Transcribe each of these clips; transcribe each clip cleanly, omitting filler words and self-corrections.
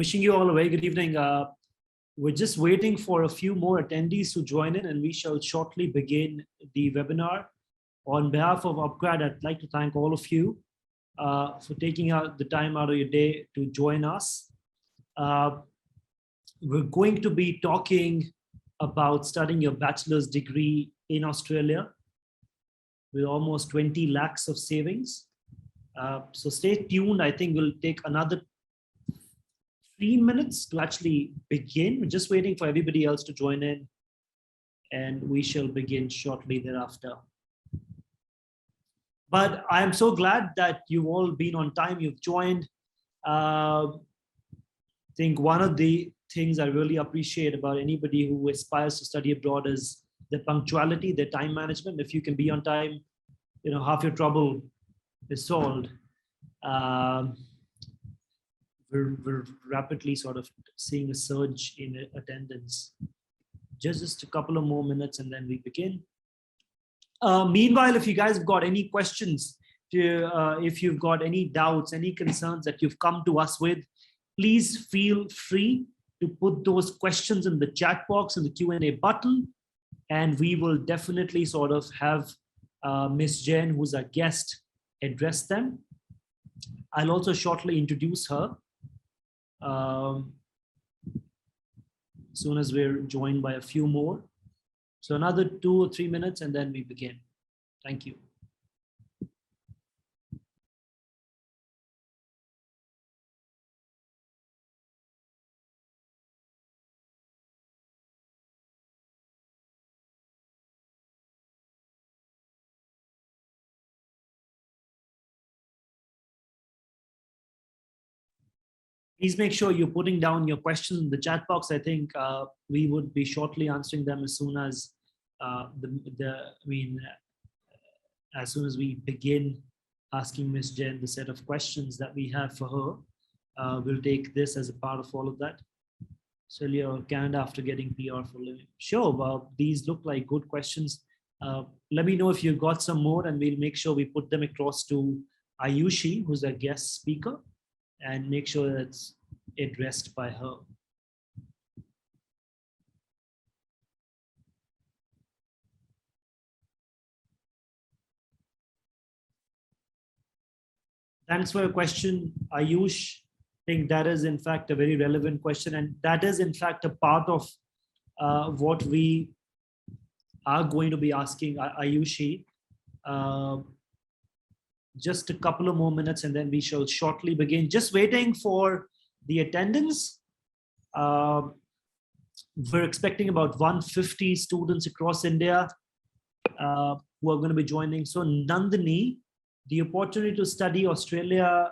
Wishing you all a very good evening. We're just waiting for a few more attendees to join in, and we shall shortly begin the webinar. On behalf of upGrad, I'd like to thank all of you for taking out the time out of your day to join us. We're going to be talking about studying your bachelor's degree in Australia with almost 20 lakhs of savings. So stay tuned. I think we'll take another 3 minutes to actually begin. We're just waiting for everybody else to join in, and we shall begin shortly thereafter. But I'm so glad that you've all been on time, you've joined. I think one of the things I really appreciate about anybody who aspires to study abroad is the punctuality, the time management. If you can be on time, half your trouble is solved. We're rapidly sort of seeing a surge in attendance. Just a couple of more minutes and then we begin. Meanwhile, if you guys have got any questions, if you've got any doubts, any concerns that you've come to us with, please feel free to put those questions in the chat box and the Q&A button, and we will definitely sort of have Ms. Jen, who's our guest, address them. I'll also shortly introduce her as soon as we're joined by a few more. So another 2 or 3 minutes and then we begin. Thank you. Please make sure you're putting down your questions in the chat box. I think we would be shortly answering them as soon as as soon as we begin asking Ms. Jen the set of questions that we have for her. We'll take this as a part of all of that. So you're Canada after getting PR for living. Sure, these look like good questions. Let me know if you've got some more, and we'll make sure we put them across to Ayushi, who's a guest speaker, and make sure that's addressed by her. Thanks for your question, Ayush. I think that is in fact a very relevant question, and that is in fact a part of what we are going to be asking Ayushi. Just a couple of more minutes and then we shall shortly begin. Just waiting for the attendance. We're expecting about 150 students across India who are going to be joining. So Nandini, the opportunity to study Australia,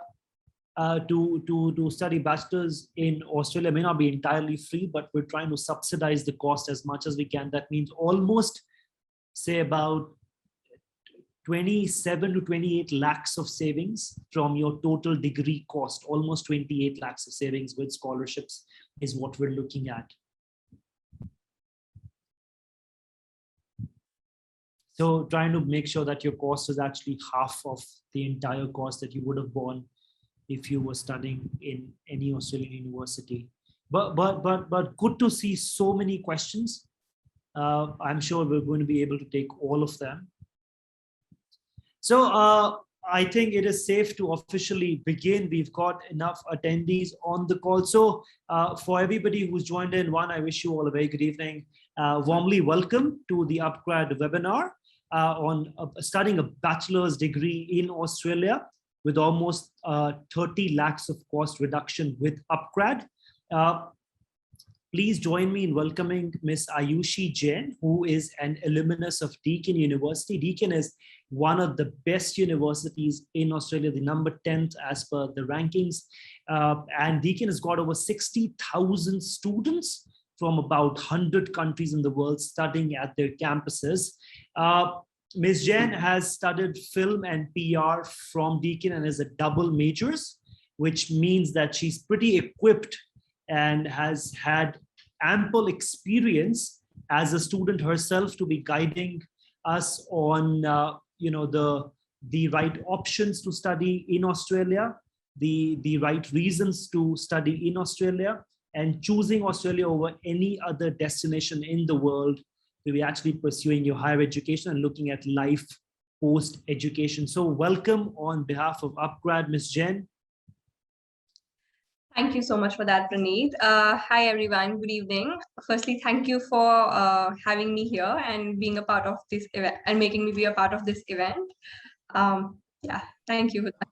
to study bachelor's in Australia may not be entirely free, but we're trying to subsidize the cost as much as we can. That means almost, say, about 27 to 28 lakhs of savings from your total degree cost. Almost 28 lakhs of savings with scholarships is what we're looking at. So trying to make sure that your cost is actually half of the entire cost that you would have borne if you were studying in any Australian university. But good to see so many questions. I'm sure we're going to be able to take all of them. So I think it is safe to officially begin. We've got enough attendees on the call. So for everybody who's joined in, I wish you all a very good evening. Warmly welcome to the upGrad webinar on studying a bachelor's degree in Australia with almost 30 lakhs of cost reduction with upGrad. Please join me in welcoming Ms. Ayushi Jain, who is an alumnus of Deakin University. Deakin is one of the best universities in Australia, the number 10th as per the rankings. And Deakin has got over 60,000 students from about 100 countries in the world studying at their campuses. Ms. Jain has studied film and PR from Deakin and is a double majors, which means that she's pretty equipped and has had ample experience as a student herself to be guiding us on the right options to study in Australia. the right reasons to study in Australia, and choosing Australia over any other destination in the world to be actually pursuing your higher education and looking at life post-education. So welcome on behalf of upGrad, Ms. Jen. Thank you so much for that, Praneeth. Hi, everyone. Good evening. Firstly, thank you for having me here and being a part of this event and making me be a part of this event. Yeah, thank you for that.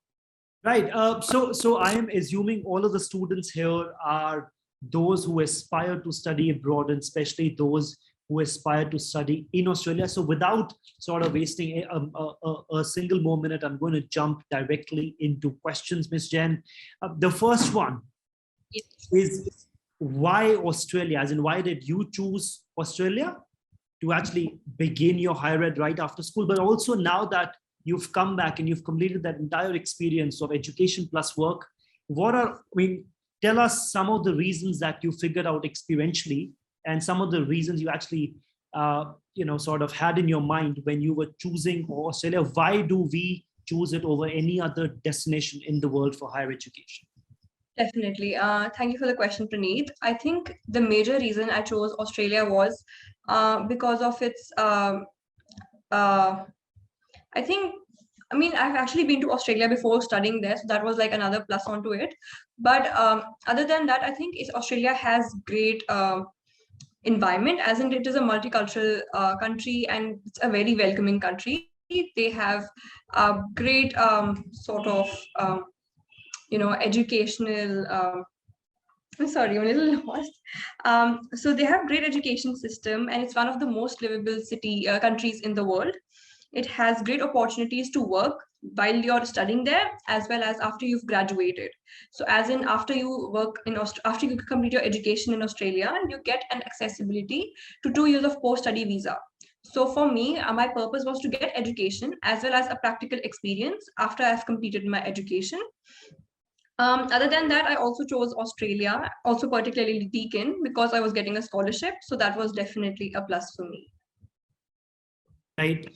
Right. So I am assuming all of the students here are those who aspire to study abroad, and especially those who aspire to study in Australia. So without sort of wasting a single more minute, I'm going to jump directly into questions, Ms. Jen. The first one is, why Australia? As in, why did you choose Australia to actually begin your higher ed right after school? But also now that you've come back and you've completed that entire experience of education plus work, tell us some of the reasons that you figured out experientially, and some of the reasons you actually sort of had in your mind when you were choosing Australia. Why do we choose it over any other destination in the world for higher education? Definitely. Thank you for the question, Praneeth. I think the major reason I chose Australia was because of its, I've actually been to Australia before studying there, so that was like another plus onto it. But other than that, I think Australia has great environment, as in it is a multicultural country, and it's a very welcoming country. They have great sort of educational I'm sorry, I'm a little lost. So they have great education system, and it's one of the most livable countries in the world. It has great opportunities to work while you're studying there, as well as after you've graduated. So as in, after you work after you complete your education in Australia, you get an accessibility to 2 years of post-study visa. So for me, my purpose was to get education as well as a practical experience after I've completed my education. Other than that, I also chose Australia, also particularly Deakin, because I was getting a scholarship. So that was definitely a plus for me. Right.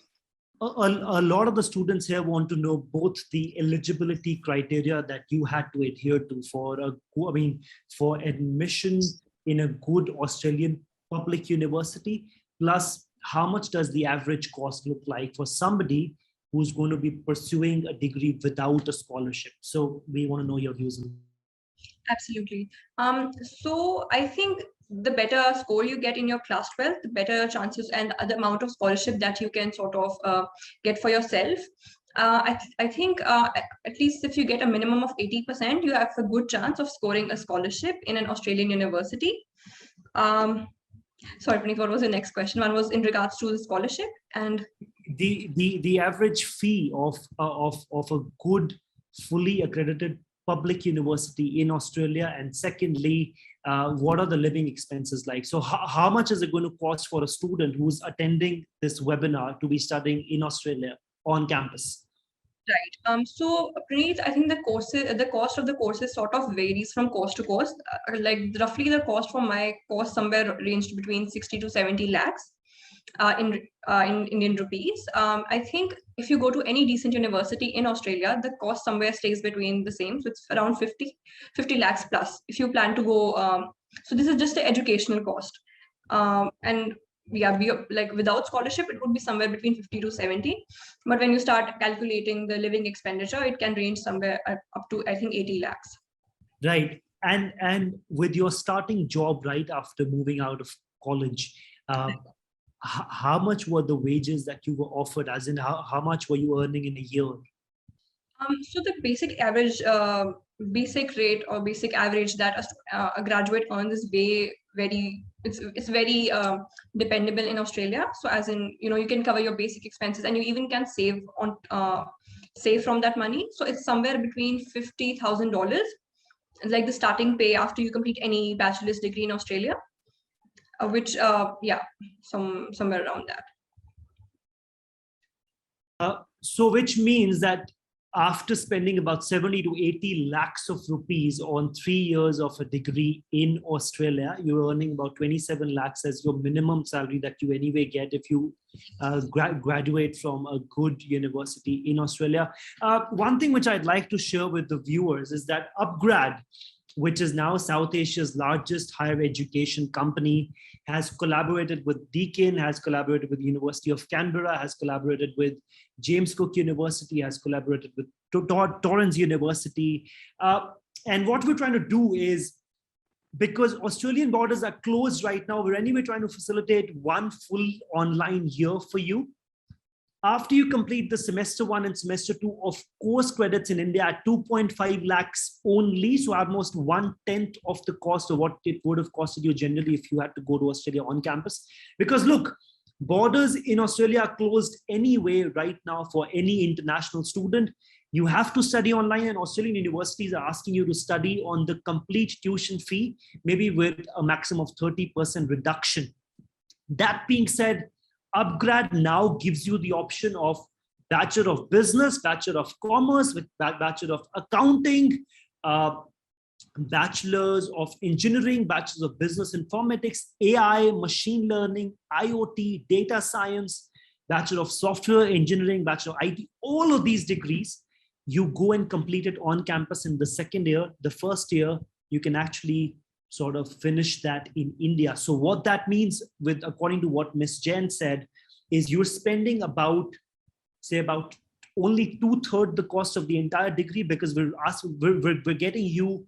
A lot of the students here want to know both the eligibility criteria that you had to adhere to for admission in a good Australian public university, plus how much does the average cost look like for somebody who's going to be pursuing a degree without a scholarship. So we want to know your views on that. Absolutely. So I think the better score you get in your class 12, the better chances and the amount of scholarship that you can sort of get for yourself. I think at least if you get a minimum of 80%, you have a good chance of scoring a scholarship in an Australian university. Sorry, Praneeth, what was the next question? One was in regards to the scholarship and the average fee of a good, fully accredited public university in Australia, and secondly, what are the living expenses like? So how much is it going to cost for a student who's attending this webinar to be studying in Australia on campus? Right. So Praneeth, I think the cost of the courses sort of varies from course to course. Like roughly the cost for my course somewhere ranged between 60 to 70 lakhs in Indian rupees. I think if you go to any decent university in Australia, the cost somewhere stays between the same. So it's around 50 lakhs plus if you plan to go. So this is just the educational cost. And yeah, like without scholarship, it would be somewhere between 50 to 70. But when you start calculating the living expenditure, it can range somewhere up to, I think, 80 lakhs. Right. And with your starting job right after moving out of college, how much were the wages that you were offered? As in, how much were you earning in a year? So the basic average, basic rate or basic average that a graduate earns is it's very dependable in Australia. So as in, you can cover your basic expenses, and you even can save from that money. So it's somewhere between $50,000, like the starting pay after you complete any bachelor's degree in Australia, which somewhere around that. So which means that after spending about 70 to 80 lakhs of rupees on 3 years of a degree in Australia, you're earning about 27 lakhs as your minimum salary that you anyway get if you graduate from a good university in Australia. One thing which I'd like to share with the viewers is that upGrad, which is now South Asia's largest higher education company, has collaborated with Deakin, has collaborated with the University of Canberra, has collaborated with James Cook University, has collaborated with Torrens University. And what we're trying to do is, because Australian borders are closed right now, we're anyway trying to facilitate one full online year for you. After you complete the semester 1 and semester 2 of course credits in India at 2.5 lakhs only, so almost 1/10 of the cost of what it would have costed you generally if you had to go to Australia on campus. Because look, borders in Australia are closed anyway right now for any international student. You have to study online, and Australian universities are asking you to study on the complete tuition fee, maybe with a maximum of 30% reduction. That being said, upGrad now gives you the option of Bachelor of Business, Bachelor of Commerce, with Bachelor of Accounting, Bachelors of Engineering, Bachelors of Business Informatics, AI, Machine Learning, IoT, Data Science, Bachelor of Software Engineering, Bachelor of IT. All of these degrees, you go and complete it on campus in the second year. The first year, you can actually sort of finish that in India. So what that means, according to what Ms. Jain said, is you're spending about only 2/3 the cost of the entire degree, because we're getting you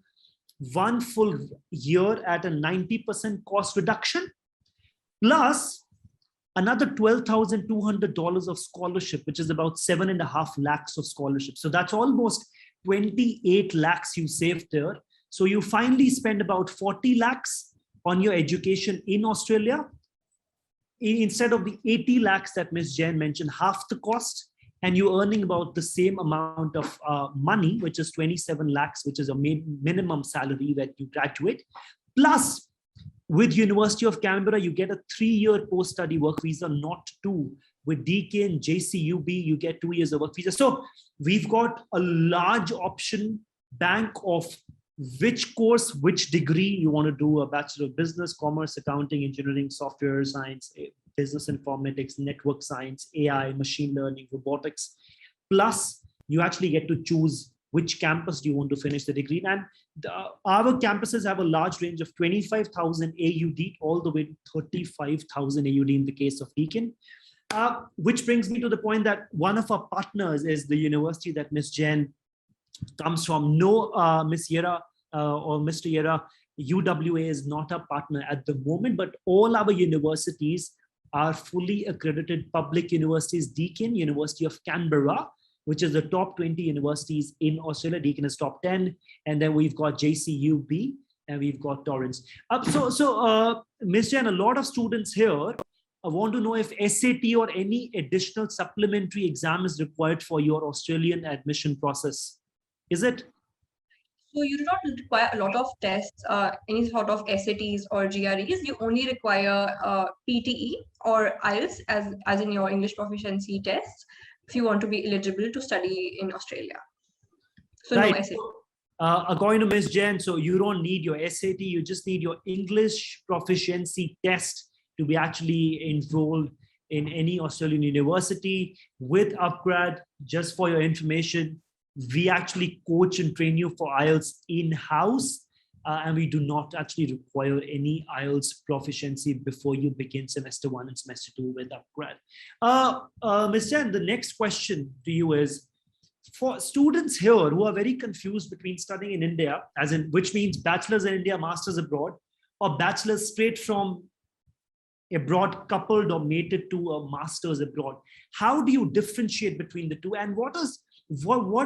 one full year at a 90% cost reduction, plus another $12,200 of scholarship, which is about 7.5 lakhs of scholarship. So that's almost 28 lakhs you saved there. So you finally spend about 40 lakhs on your education in Australia, instead of the 80 lakhs that Ms. Jain mentioned, half the cost, and you're earning about the same amount of money, which is 27 lakhs, which is a minimum salary that you graduate. Plus, with University of Canberra, you get a 3-year post-study work visa, not 2. With Deakin, JCUB, you get 2 years of work visa. So we've got a large option bank of which course, which degree you want to do: a Bachelor of Business, Commerce, Accounting, Engineering, Software Science, Business Informatics, Network Science, AI, Machine Learning, Robotics. Plus, you actually get to choose which campus do you want to finish the degree. And our campuses have a large range of 25,000 AUD all the way to 35,000 AUD in the case of Deakin. Which brings me to the point that one of our partners is the university that Ms. Jain comes from. No, Ms. Yera or Mr. Yera, UWA is not a partner at the moment, but all our universities are fully accredited public universities. Deakin, University of Canberra, which is the top 20 universities in Australia. Deakin is top 10. And then we've got JCUB and we've got Torrens. Ms. Jain, a lot of students here want to know if SAT or any additional supplementary exam is required for your Australian admission process. Is it? So you do not require a lot of tests, any sort of SATs or GREs. You only require PTE or IELTS as in your English proficiency tests if you want to be eligible to study in Australia. So right. No SAT. According to Ms. Jain, so you don't need your SAT, you just need your English proficiency test to be actually enrolled in any Australian university. With upGrad, just for your information, we actually coach and train you for IELTS in-house, and we do not actually require any IELTS proficiency before you begin semester 1 and semester 2 with upGrad. Ms. Jain, the next question to you is, for students here who are very confused between studying in India, which means bachelor's in India, master's abroad, or bachelor's straight from abroad coupled or mated to a master's abroad, how do you differentiate between the two? And what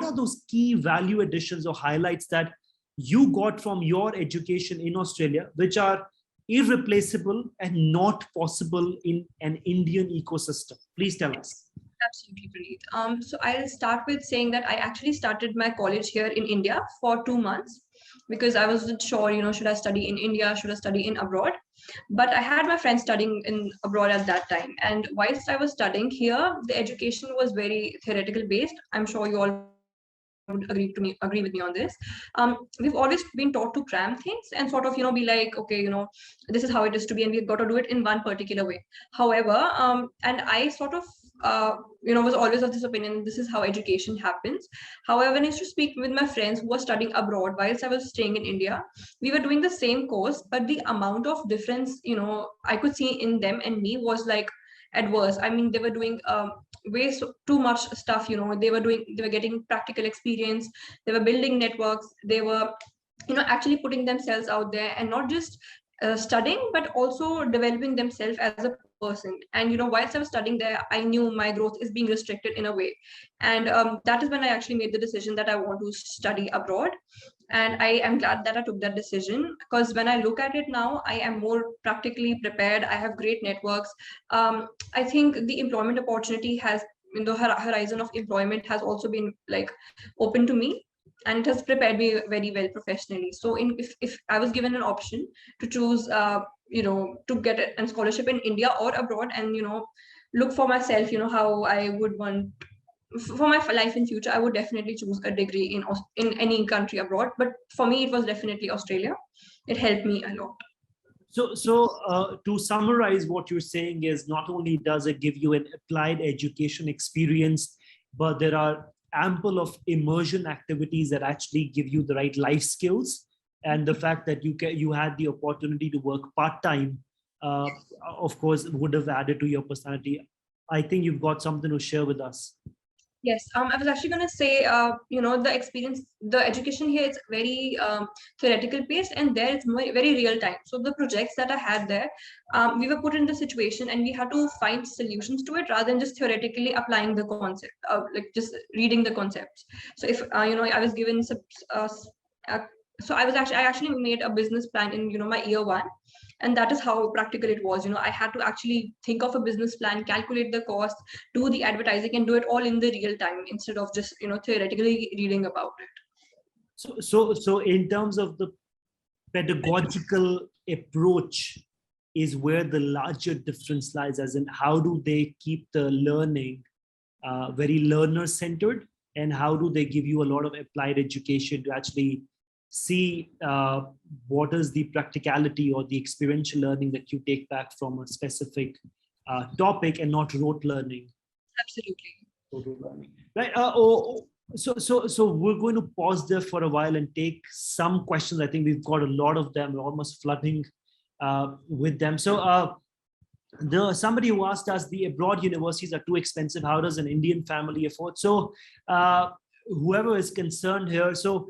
are those key value additions or highlights that you got from your education in Australia, which are irreplaceable and not possible in an Indian ecosystem? Please tell us. Absolutely great. So I'll start with saying that I actually started my college here in India for 2 months because I wasn't sure, should I study in India, should I study in abroad? But I had my friends studying in abroad at that time. And whilst I was studying here, the education was very theoretical based. I'm sure you all would agree with me on this. We've always been taught to cram things and sort of, be like, okay, this is how it is to be, and we've got to do it in one particular way. However, and I sort of, was always of this opinion, this is how education happens. However, when I used to speak with my friends who were studying abroad whilst I was staying in India, we were doing the same course, but the amount of difference, I could see in them and me was like adverse. I mean, they were doing way too much stuff. They were getting practical experience. They were building networks. They were, actually putting themselves out there and not just studying, but also developing themselves as a person. And whilst I was studying there, I knew my growth is being restricted in a way, and that is when I actually made the decision that I want to study abroad. And I am glad that I took that decision, because when I look at it now, I am more practically prepared. I have great networks. I think the employment opportunity has, the horizon of employment has also been like open to me, and it has prepared me very well professionally. So if I was given an option to choose, to get a scholarship in India or abroad, and look for myself, how I would want for my life in future, I would definitely choose a degree in any country abroad. But for me, it was definitely Australia. It helped me a lot. So to summarize, what you're saying is not only does it give you an applied education experience, but there are ample of immersion activities that actually give you the right life skills, and the fact that you had the opportunity to work part-time, of course, would have added to your personality. I think you've got something to share with us. Yes, I was actually going to say, the experience, the education here is very theoretical based, and there it's very real time. So the projects that I had there, we were put in the situation and we had to find solutions to it rather than just theoretically applying the concept, like just reading the concepts. So if, I was given some, so I actually made a business plan in, my year one. And that is how practical it was. I had to actually think of a business plan, calculate the cost, do the advertising, and do it all in the real time instead of just theoretically reading about it. So in terms of the pedagogical approach is where the larger difference lies, as in how do they keep the learning very learner centered, and how do they give you a lot of applied education to actually see what is the practicality or the experiential learning that you take back from a specific topic, and not rote learning. Absolutely. Rote learning. Right. So we're going to pause there for a while and take some questions. I think we've got a lot of them. We're almost flooding with them. So somebody who asked us, the abroad universities are too expensive. How does an Indian family afford? So whoever is concerned here. So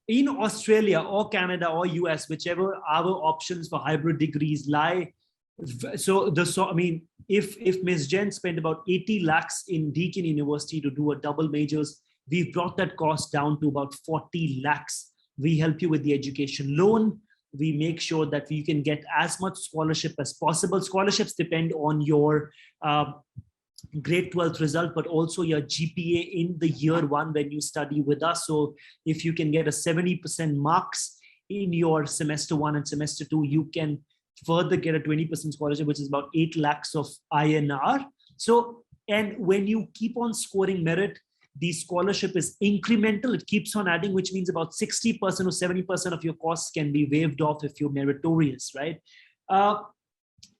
in Australia or Canada or US, whichever our options for hybrid degrees lie. So I mean, if Ms. Jen spent about 80 lakhs in Deakin University to do a double majors, we've brought that cost down to about 40 lakhs. We help you with the education loan. We make sure that you can get as much scholarship as possible. Scholarships depend on your grade 12th result, but also your GPA in the year one when you study with us. So if you can get a 70% marks in your semester one and semester two, you can further get a 20% scholarship, which is about 8 lakhs of INR. So, and when you keep on scoring merit, the scholarship is incremental. It keeps on adding, which means about 60% or 70% of your costs can be waived off if you're meritorious, right?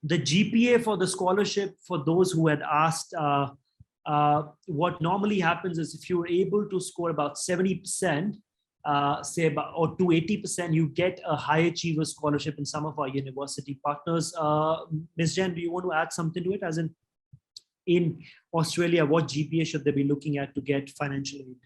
The GPA for the scholarship, for those who had asked, what normally happens is if you're able to score about 70%, say about, or to 80%, you get a high achiever scholarship in some of our university partners. Ms. Jen, do you want to add something to it? As in Australia, what GPA should they be looking at to get financial aid?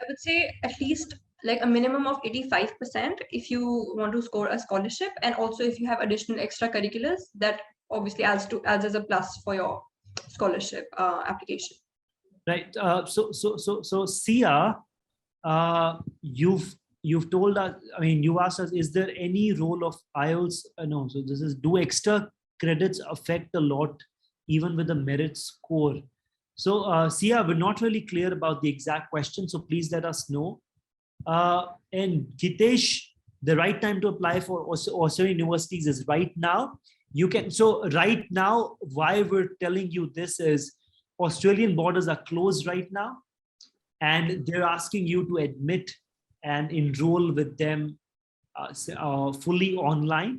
I would say at least like a minimum of 85% if you want to score a scholarship, and also if you have additional extracurriculars, that obviously adds as a plus for your scholarship application. Right. So Sia, you've told us. I mean, you asked us, is there any role of IELTS? No. So this is, do extra credits affect a lot, even with the merit score? So Sia, we're not really clear about the exact question, so please let us know. And Gitesh, the right time to apply for Australian universities is right now. You can, so right now, why we're telling you this is Australian borders are closed right now. and they're asking you to admit and enroll with them fully online,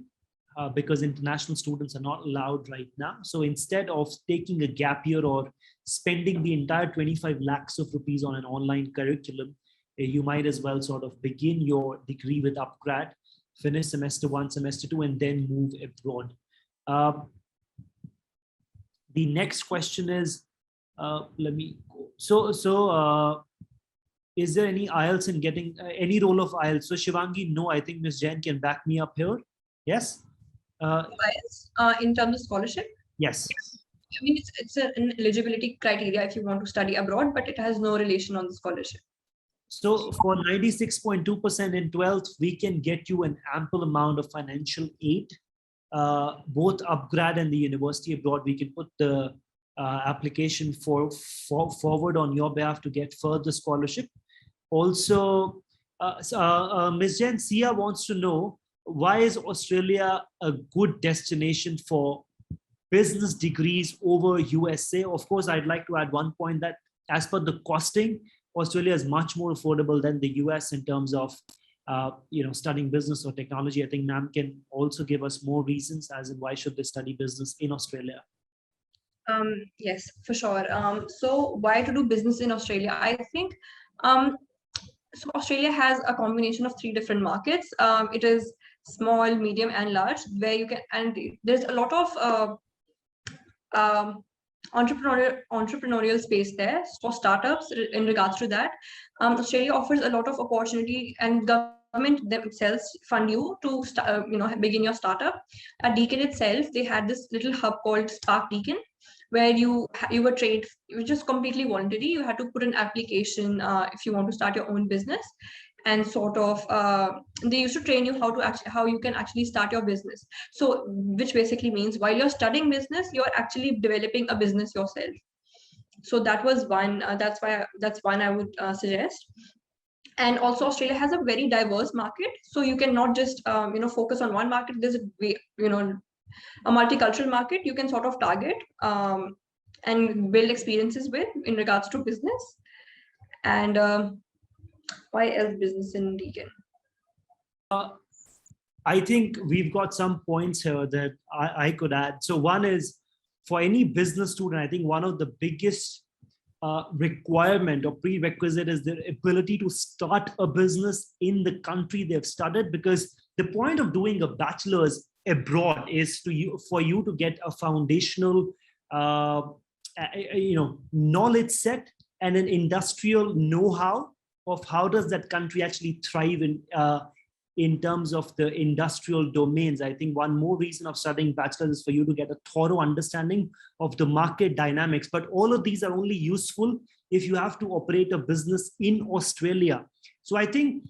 because international students are not allowed right now. So instead of taking a gap year or spending the entire 25 lakhs of rupees on an online curriculum, you might as well sort of begin your degree with upGrad, finish semester 1, semester 2, and then move abroad. The next question is, let me go. Is there any IELTS in getting any role of IELTS? So Shivangi, no, I think Ms. Jain can back me up here. Yes? In terms of scholarship? Yes. I mean, it's an eligibility criteria if you want to study abroad, but it has no relation on the scholarship. So for 96.2% in 12th, we can get you an ample amount of financial aid. Both upGrad and the university abroad, we can put the application forward on your behalf to get further scholarship. Also, Ms. Jen, Sia wants to know, why is Australia a good destination for business degrees over USA? Of course, I'd like to add one point that as per the costing, Australia is much more affordable than the US in terms of studying business or technology. I think ma'am can also give us more reasons as in why should they study business in Australia. Yes, for sure. So why to do business in Australia? I think so Australia has a combination of 3 different markets. It is small, medium, and large, where you can, and there's a lot of entrepreneurial space there for startups in regards to that. Australia offers a lot of opportunity, and government themselves fund you to begin your startup. At Deakin itself, they had this little hub called Spark Deakin, where you were trained, it was just completely voluntary. You had to put an application if you want to start your own business, and sort of they used to train you how you can actually start your business. So which basically means while you're studying business, you're actually developing a business yourself. So that was one. That's one I would suggest. And also Australia has a very diverse market, so you cannot just focus on one market. There's a multicultural market you can sort of target and build experiences with in regards to business. And why else business in Deakin? I think we've got some points here that I could add. So one is, for any business student, I think one of the biggest requirement or prerequisite is their ability to start a business in the country they've studied, because the point of doing a bachelor's abroad is for you to get a foundational knowledge set and an industrial know-how of how does that country actually thrive in terms of the industrial domains. I think one more reason of studying bachelor's is for you to get a thorough understanding of the market dynamics. But all of these are only useful if you have to operate a business in Australia. So I think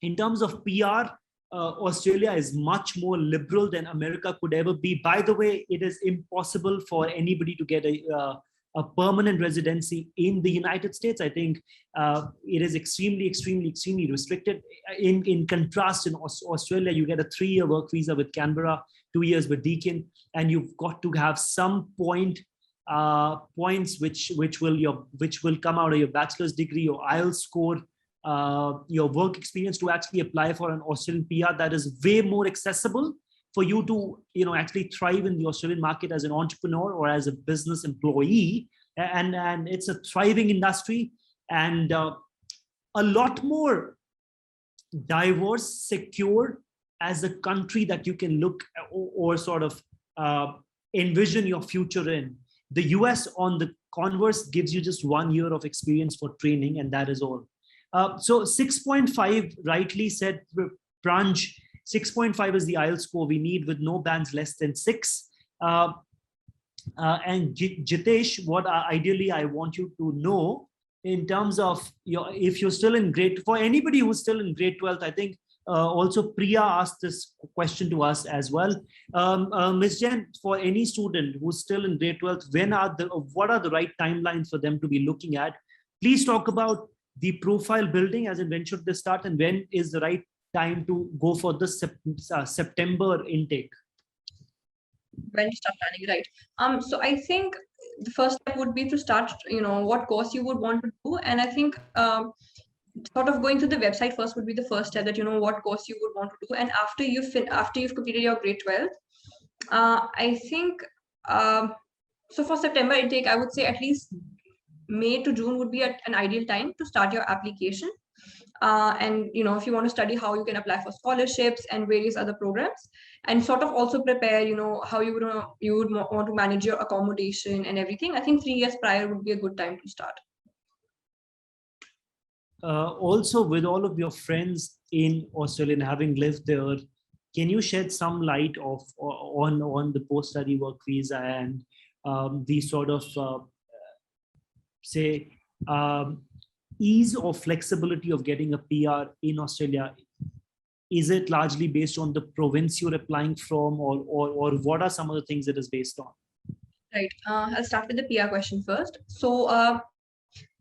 in terms of PR, Australia is much more liberal than America could ever be. By the way, it is impossible for anybody to get a permanent residency in the United States. I think it is extremely, extremely, extremely restricted. In contrast, in Australia, you get a 3-year work visa with Canberra, 2 years with Deakin, and you've got to have some points which will come out of your bachelor's degree, your IELTS score, your work experience to actually apply for an Australian PR that is way more accessible for you to actually thrive in the Australian market as an entrepreneur or as a business employee. And it's a thriving industry and a lot more diverse, secure as a country that you can look or sort of envision your future in. The US, on the converse, gives you just 1 year of experience for training, and that is all. So 6.5, rightly said, Pranj, 6.5 is the IELTS score we need with no bands less than 6. And Jitesh, what ideally I want you to know in terms of if you're still in grade, for anybody who's still in grade 12th, I think also Priya asked this question to us as well. Ms. Jen, for any student who's still in grade 12th, what are the right timelines for them to be looking at? Please talk about the profile building, as in when should they start and when is the right time to go for the September intake? When to start planning, right? So I think the first step would be to start, what course you would want to do. And I think sort of going to the website first would be the first step, that what course you would want to do. And after you've completed your grade 12, I think so for September intake, I would say at least May to June would be an ideal time to start your application. And if you want to study how you can apply for scholarships and various other programs, and sort of also prepare how you would want to manage your accommodation and everything, I think 3 years prior would be a good time to start. Also, with all of your friends in Australia and having lived there, can you shed some light on the post-study work visa and the sort of ease or flexibility of getting a PR in Australia? Is it largely based on the province you're applying from, or what are some of the things it is based on? Right. I'll start with the PR question first. So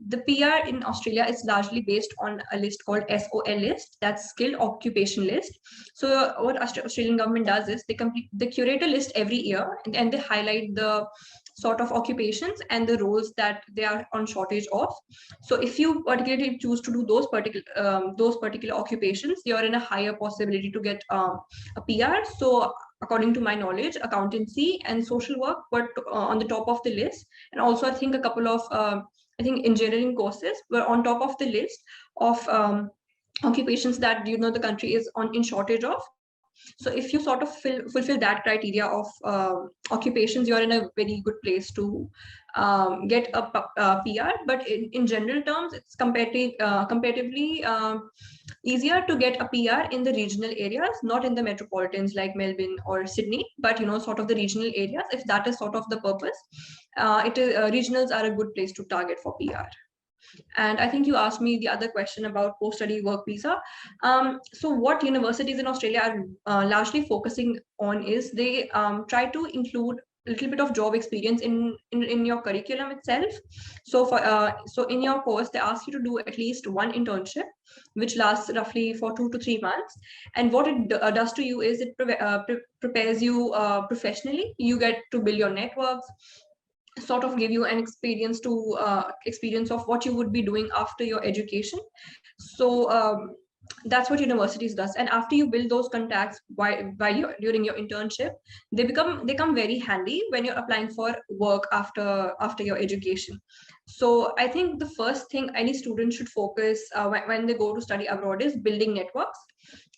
the PR in Australia is largely based on a list called SOL list, that's skilled occupation list. So what Australian government does is they curate a list every year, and they highlight the sort of occupations and the roles that they are on shortage of. So if you particularly choose to do those particular occupations, you're in a higher possibility to get a PR. So according to my knowledge, accountancy and social work were on the top of the list, and also I think a couple of engineering courses were on top of the list of occupations that the country is in shortage of. So if you sort of fulfill that criteria of occupations, you're in a very good place to get a PR. But in general terms, it's comparatively easier to get a PR in the regional areas, not in the metropolitans like Melbourne or Sydney, but sort of the regional areas. If that is sort of the purpose, regionals are a good place to target for PR. And I think you asked me the other question about post-study work visa. So what universities in Australia are largely focusing on is they try to include a little bit of job experience in your curriculum itself. So so in your course, they ask you to do at least one internship, which lasts roughly for 2 to 3 months. And what it does to you is it prepares you professionally. You get to build your networks, sort of give you an experience of what you would be doing after your education. So that's what universities does. And after you build those contacts while you're during your internship, they come very handy when you're applying for work after your education. So I think the first thing any student should focus when they go to study abroad is building networks.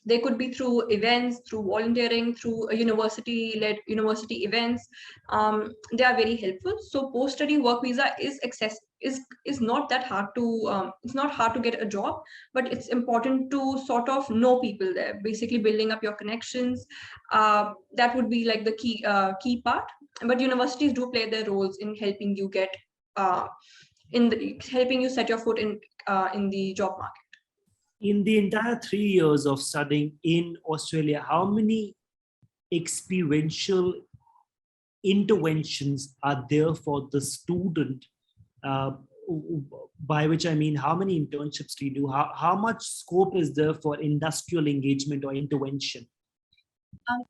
They could be through events, through volunteering, through university-led university events. They are very helpful. So post-study work visa is not that hard to it's not hard to get a job, but it's important to sort of know people there. Basically, building up your connections. That would be like the key part. But universities do play their roles in helping you get helping you set your foot in the job market. In the entire 3 years of studying in Australia, how many experiential interventions are there for the student? By which I mean, how many internships do you do? How much scope is there for industrial engagement or intervention?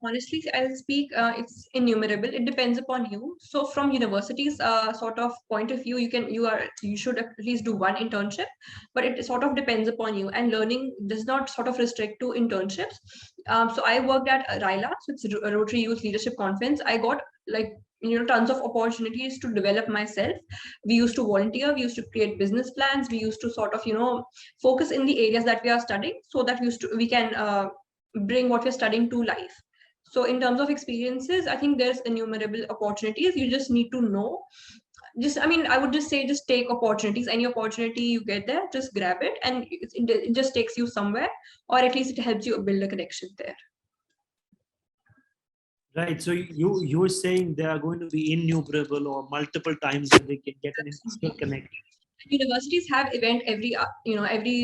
Honestly, I'll speak, it's innumerable. It depends upon you. So from universities sort of point of view, you should at least do one internship, but it sort of depends upon you. And learning does not sort of restrict to internships. So I worked at RILA, so it's a Rotary Youth Leadership Conference. I got tons of opportunities to develop myself. We used to volunteer, we used to create business plans, we used to sort of focus in the areas that we are studying, so that we can bring what we're studying to life. So in terms of experiences, I think there's innumerable opportunities. You just need to know. I would just say, just take opportunities. Any opportunity you get there, just grab it, and it just takes you somewhere, or at least it helps you build a connection there. Right. So you're saying there are going to be innumerable or multiple times that they can get an industrial connection. Universities have event every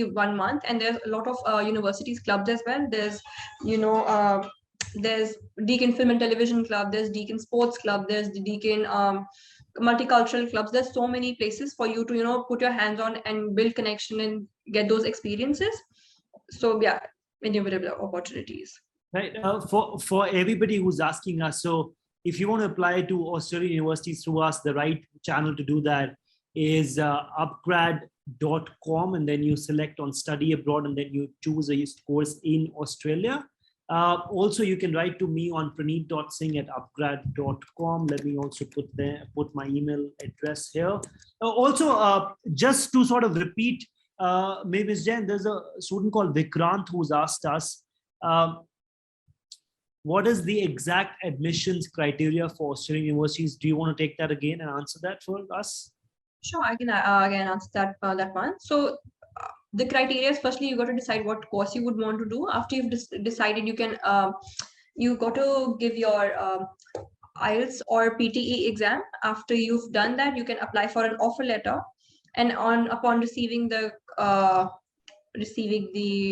1 month, and there's a lot of universities clubs as well. There's Deakin Film and Television Club, there's Deakin Sports Club, there's the Deakin multicultural clubs. There's so many places for you to put your hands on and build connection and get those experiences. So yeah, innumerable opportunities. Right. For everybody who's asking us, so if you want to apply to Australian universities through us, the right channel to do that is upgrad.com, and then you select on study abroad, and then you choose a course in Australia. Also, you can write to me on praneet.singh@upgrad.com. Let me also put my email address here. Also, just to sort of repeat, maybe Ms. Jain, there's a student called Vikrant who's asked us, what is the exact admissions criteria for Australian universities? Do you want to take that again and answer that for us? Sure, I can again answer that one. So the criteria is, firstly, you got to decide what course you would want to do. After you've decided, you can you got to give your IELTS or PTE exam. After you've done that, you can apply for an offer letter, and upon receiving the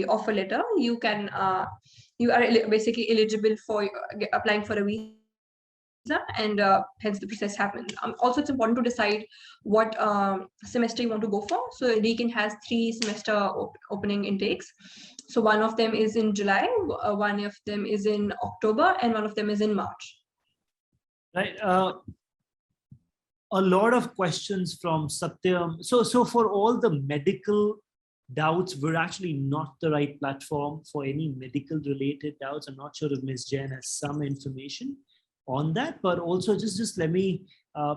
offer letter, you can you are basically eligible for applying for a visa, and hence the process happens. Also, it's important to decide what semester you want to go for. So Deakin has 3 semester opening intakes. So one of them is in July, one of them is in October, and one of them is in March. Right. A lot of questions from Satyam. So for all the medical doubts, we're actually not the right platform for any medical related doubts. I'm not sure if Ms. Jain has some information on that, but also just let me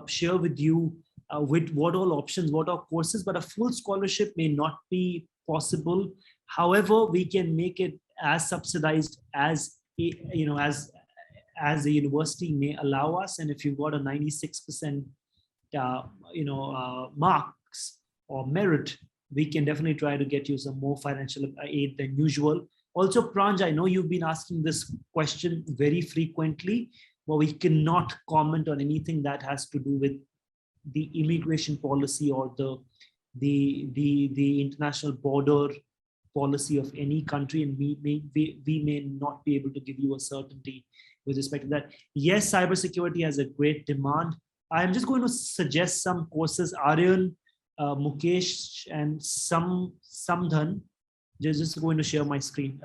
share with you with what all options, what are courses, but a full scholarship may not be possible. However, we can make it as subsidized as, you know, as the university may allow us. And if you've got a 96% marks or merit, we can definitely try to get you some more financial aid than usual. Also, Pranj, I know you've been asking this question very frequently, but we cannot comment on anything that has to do with the immigration policy or the international border policy of any country, and we may not be able to give you a certainty with respect to that. Yes, cybersecurity has a great demand. I'm just going to suggest some courses. Aryan, Mukesh, and Samdhan. Just going to share my screen.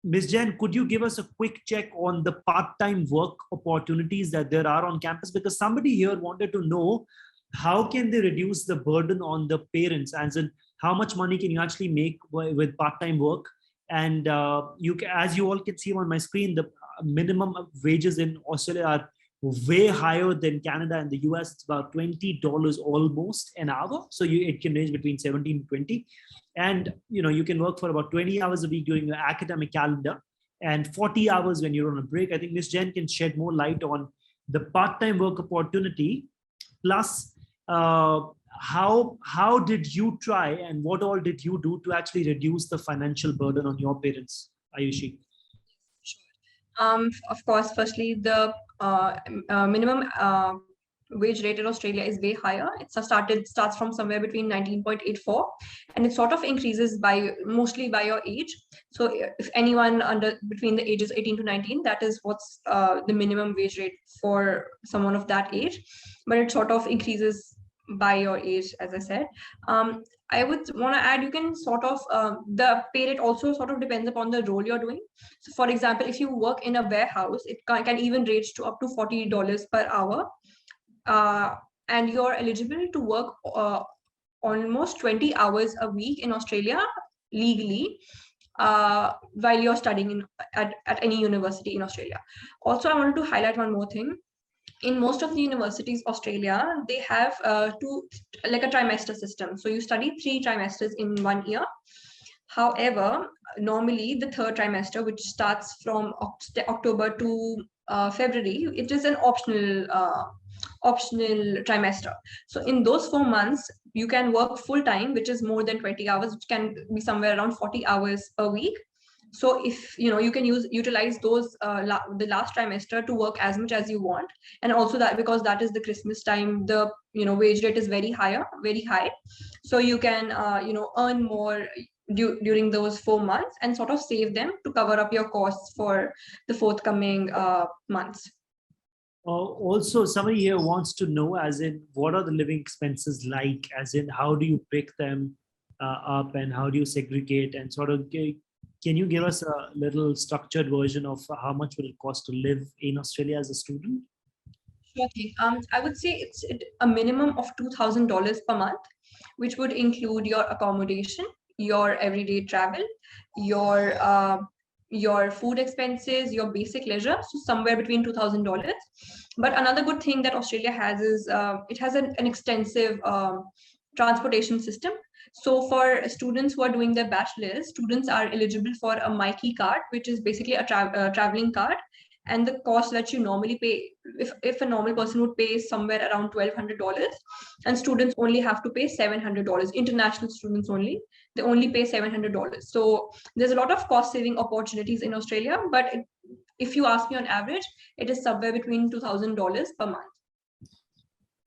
Ms. Jain, could you give us a quick check on the part-time work opportunities that there are on campus? Because somebody here wanted to know, how can they reduce the burden on the parents, as in how much money can you actually make with part-time work? And as you all can see on my screen, the minimum wages in Australia are way higher than Canada and the US. It's about $20 almost an hour. So it can range between 17 to 20. And you can work for about 20 hours a week during your academic calendar and 40 hours when you're on a break. I think Ms. Jain can shed more light on the part-time work opportunity. Plus, how did you try, and what all did you do to actually reduce the financial burden on your parents, Ayushi? Sure. Of course, firstly, the minimum wage rate in Australia is way higher. It starts from somewhere between 19.84, and it sort of increases mostly by your age. So if anyone between the ages 18 to 19, that is what's the minimum wage rate for someone of that age. But it sort of increases by your age, as I said. I would want to add, you can sort of, the pay rate also sort of depends upon the role you're doing. So for example, if you work in a warehouse, it can even range to up to $40 per hour. And you're eligible to work almost 20 hours a week in Australia legally while you're studying at any university in Australia. Also, I wanted to highlight one more thing. In most of the universities, Australia, they have a trimester system. So you study 3 trimesters in 1 year. However, normally the 3rd trimester, which starts from October to February, it is an optional trimester. So in those 4 months, you can work full time, which is more than 20 hours, which can be somewhere around 40 hours a week. So if you can utilize those the last trimester to work as much as you want. And also that because that is the Christmas time, the wage rate is very high. So you can earn more during those 4 months and sort of save them to cover up your costs for the forthcoming months. Also, somebody here wants to know, as in, what are the living expenses like? As in, how do you break them up, and how do you segregate and sort of Can you give us a little structured version of how much will it cost to live in Australia as a student? Sure thing. I would say it's a minimum of $2,000 per month, which would include your accommodation, your everyday travel, your food expenses, your basic leisure. So somewhere between $2,000. But another good thing that Australia has is it has an extensive transportation system. So for students who are doing their bachelor's, students are eligible for a Myki card, which is basically a traveling card. And the cost that you normally pay, if a normal person would pay somewhere around $1,200, and students only have to pay $700. International students only, they only pay $700. So there's a lot of cost saving opportunities in Australia, but if you ask me on average, it is somewhere between $2,000 per month.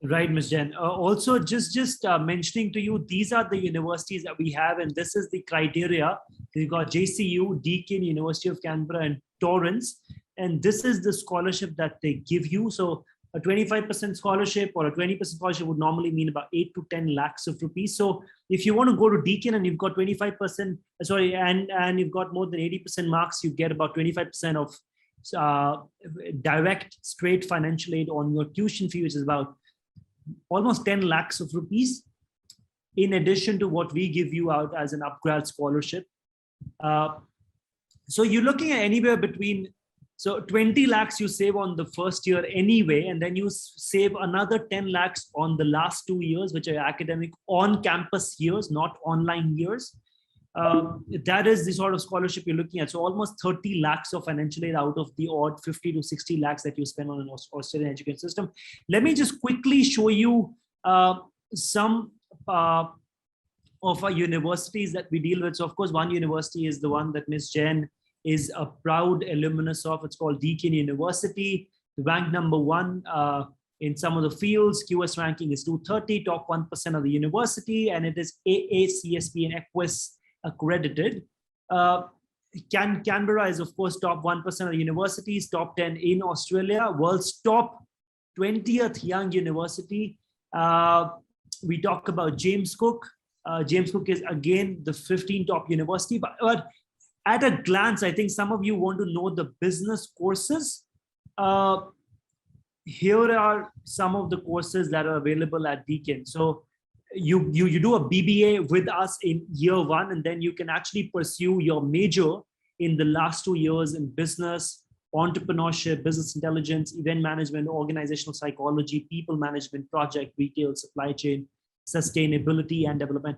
Right, Ms. Jen. Also, just mentioning to you, these are the universities that we have, and this is the criteria. We've got JCU, Deakin, University of Canberra, and Torrens. And this is the scholarship that they give you. So a 25% scholarship or a 20% scholarship would normally mean about 8 to 10 lakhs of rupees. So if you want to go to Deakin and you've got 25%, sorry, and you've got more than 80% marks, you get about 25% of direct straight financial aid on your tuition fee, which is about almost 10 lakhs of rupees, in addition to what we give you out as an upGrad scholarship. So you're looking at anywhere between, so 20 lakhs you save on the first year anyway, and then you save another 10 lakhs on the last 2 years, which are academic on-campus years, not online years. That is the sort of scholarship you're looking at. So almost 30 lakhs of financial aid out of the odd 50 to 60 lakhs that you spend on an Australian education system. Let me just quickly show you some of our universities that we deal with. So of course, one university is the one that Ms. Jen is a proud alumnus of. It's called Deakin University, ranked number 1 in some of the fields. QS ranking is 230, top 1% of the university, and it is AACSP and Equus accredited. Canberra is of course top 1% of the universities, top 10 in Australia, world's top 20th young university. We talk about James Cook. James Cook is again the 15th top university, but at a glance, I think some of you want to know the business courses. Here are some of the courses that are available at Deakin. So you do a BBA with us in year 1, and then you can actually pursue your major in the last 2 years in business, entrepreneurship, business intelligence, event management, organizational psychology, people management, project, retail, supply chain, sustainability, and development.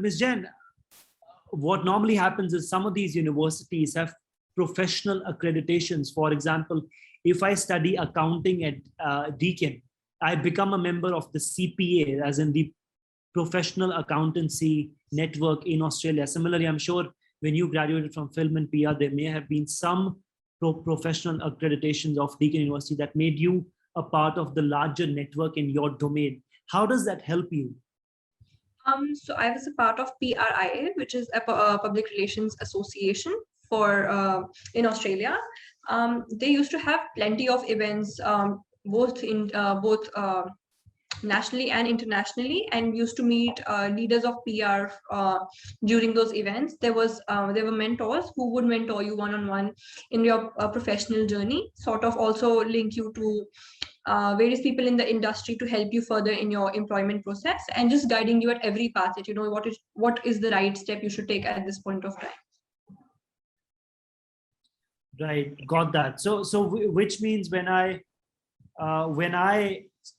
Ms. Jen, what normally happens is some of these universities have professional accreditations. For example, if I study accounting at Deakin, I become a member of the CPA, as in the Professional Accountancy Network in Australia. Similarly, I'm sure when you graduated from film and PR, there may have been some professional accreditations of Deakin University that made you a part of the larger network in your domain. How does that help you? So I was a part of PRIA, which is a public relations association for in Australia. They used to have plenty of events, both nationally and internationally, and used to meet leaders of PR during those events. There were mentors who would mentor you one-on-one in your professional journey, sort of also link you to various people in the industry to help you further in your employment process, and just guiding you at every path that you know what is the right step you should take at this point of time. Right, got that. So which means when I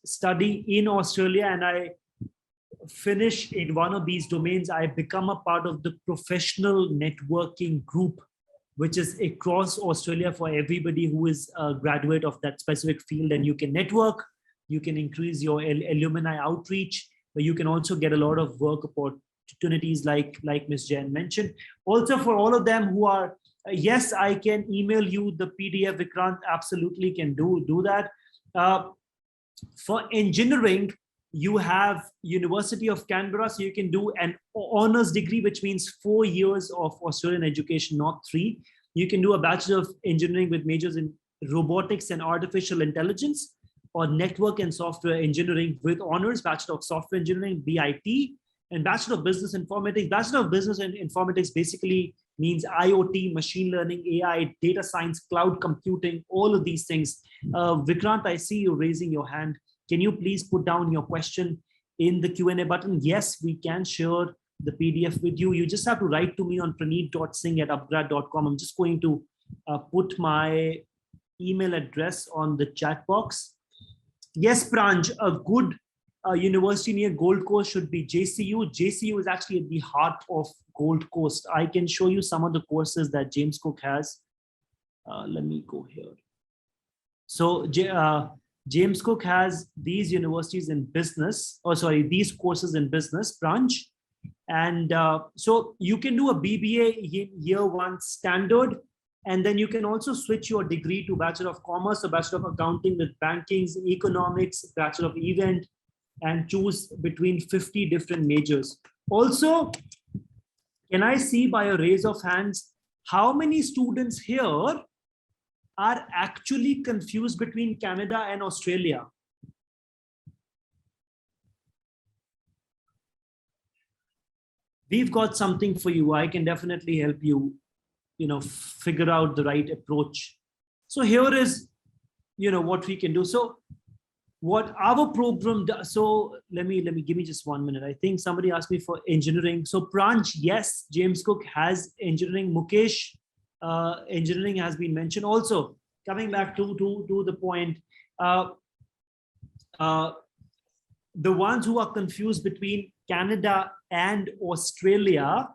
study in Australia and I finish in one of these domains, I become a part of the professional networking group, which is across Australia for everybody who is a graduate of that specific field. And you can network, you can increase your alumni outreach, but you can also get a lot of work opportunities like Ms. Jen mentioned. Also for all of them who are, yes, I can email you the PDF, Vikrant, absolutely can do that. For engineering, you have University of Canberra, so you can do an honors degree, which means 4 years of Australian education, not 3. You can do a Bachelor of Engineering with majors in robotics and artificial intelligence, or network and software engineering with honors, Bachelor of Software Engineering, BIT. And Bachelor of Business Informatics. Bachelor of Business Informatics basically means IoT, machine learning, AI, data science, cloud computing, all of these things. Vikrant, I see you raising your hand. Can you please put down your question in the Q&A button? Yes, we can share the PDF with you. You just have to write to me on praneet.singh@upgrad.com. I'm just going to put my email address on the chat box. Yes, Pranj, a good university near Gold Coast should be JCU. JCU is actually at the heart of Gold Coast. I can show you some of the courses that James Cook has. Let me go here. So James Cook has these universities in business, these courses in business branch. And so you can do a BBA year one standard, and then you can also switch your degree to Bachelor of Commerce or Bachelor of Accounting with Banking, Economics, Bachelor of Event, and choose between 50 different majors. Also, can I see by a raise of hands, how many students here are actually confused between Canada and Australia? We've got something for you. I can definitely help you, figure out the right approach. So here is, what we can do. So what our program does, so let me give me just 1 minute. I think somebody asked me for engineering. So Pranj, yes, James Cook has engineering. Mukesh, engineering has been mentioned. Also, coming back to the point, the ones who are confused between Canada and Australia,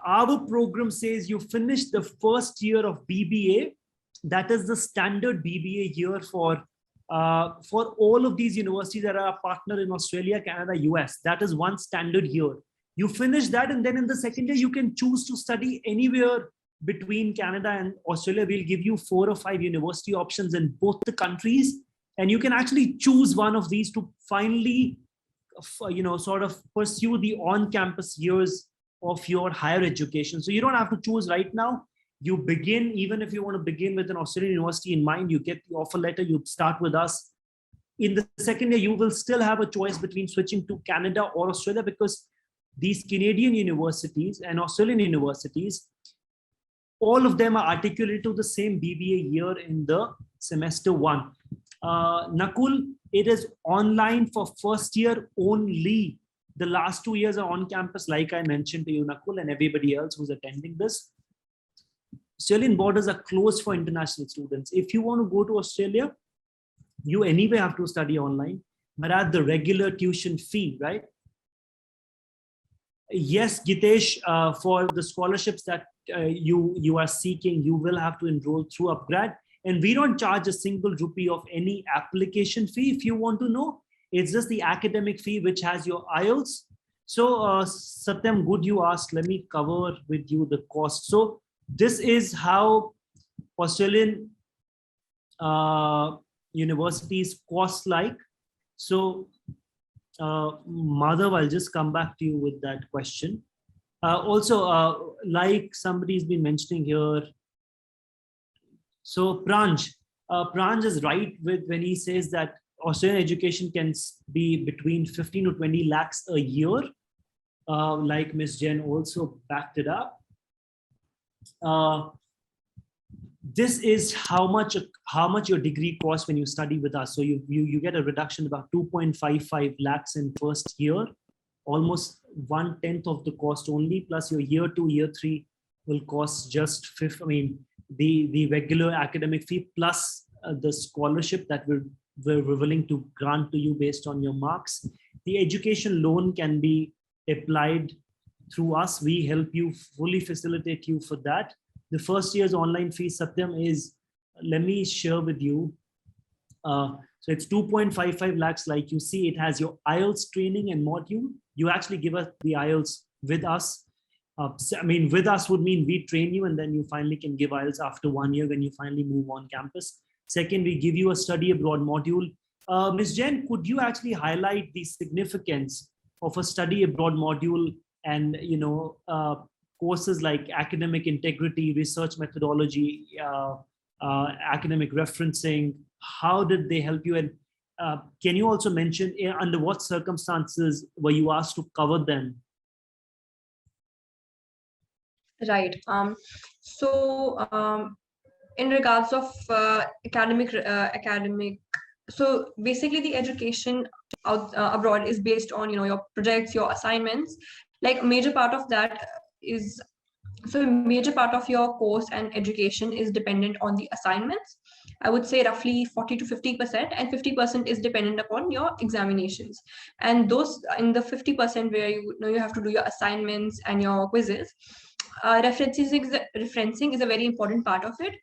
our program says you finish the first year of BBA. That is the standard BBA year for all of these universities that are a partner in Australia, Canada, US. That is one standard year. You finish that, and then in the second year, you can choose to study anywhere between Canada and Australia. We'll give you 4 or 5 university options in both the countries, and you can actually choose one of these to finally, sort of pursue the on-campus years of your higher education. So you don't have to choose right now. You begin, even if you want to begin with an Australian university in mind, you get the offer letter, you start with us. In the second year, you will still have a choice between switching to Canada or Australia, because these Canadian universities and Australian universities, all of them are articulated to the same BBA year in the semester 1. Nakul, it is online for first year only. The last 2 years are on campus, like I mentioned to you, Nakul, and everybody else who's attending this. Australian borders are closed for international students. If you want to go to Australia, you anyway have to study online, but at the regular tuition fee, right? Yes, Gitesh, for the scholarships that you are seeking, you will have to enroll through upGrad. And we don't charge a single rupee of any application fee. If you want to know, it's just the academic fee, which has your IELTS. So Satyam, good you asked. Let me cover with you the cost. So this is how Australian universities cost like. So Madhav, I'll just come back to you with that question. Also, like somebody's been mentioning here, so Pranj is right when he says that Australian education can be between 15 to 20 lakhs a year, like Ms. Jen also backed it up. This is how much your degree costs when you study with us. So you get a reduction about 2.55 lakhs in first year, almost 1/10 of the cost only, plus your year 2, year 3 will cost just the regular academic fee plus the scholarship that we're willing to grant to you based on your marks. The education loan can be applied through us. We help you, fully facilitate you for that. The first year's online fee, Satyam, is, let me share with you. So it's 2.55 lakhs. Like you see, it has your IELTS training and module. You actually give us the IELTS with us. With us would mean we train you, and then you finally can give IELTS after 1 year when you finally move on campus. Second, we give you a study abroad module. Ms. Jen, could you actually highlight the significance of a study abroad module and courses like academic integrity, research methodology, academic referencing? How did they help you? And Can you also mention under what circumstances were you asked to cover them? Right. In regards of academic, so basically the education abroad is based on your projects, your assignments. Like a major part of that is, so a major part of your course and education is dependent on the assignments. I would say roughly 40 to 50%, and 50% is dependent upon your examinations. And those in the 50% where you have to do your assignments and your quizzes, referencing is a very important part of it.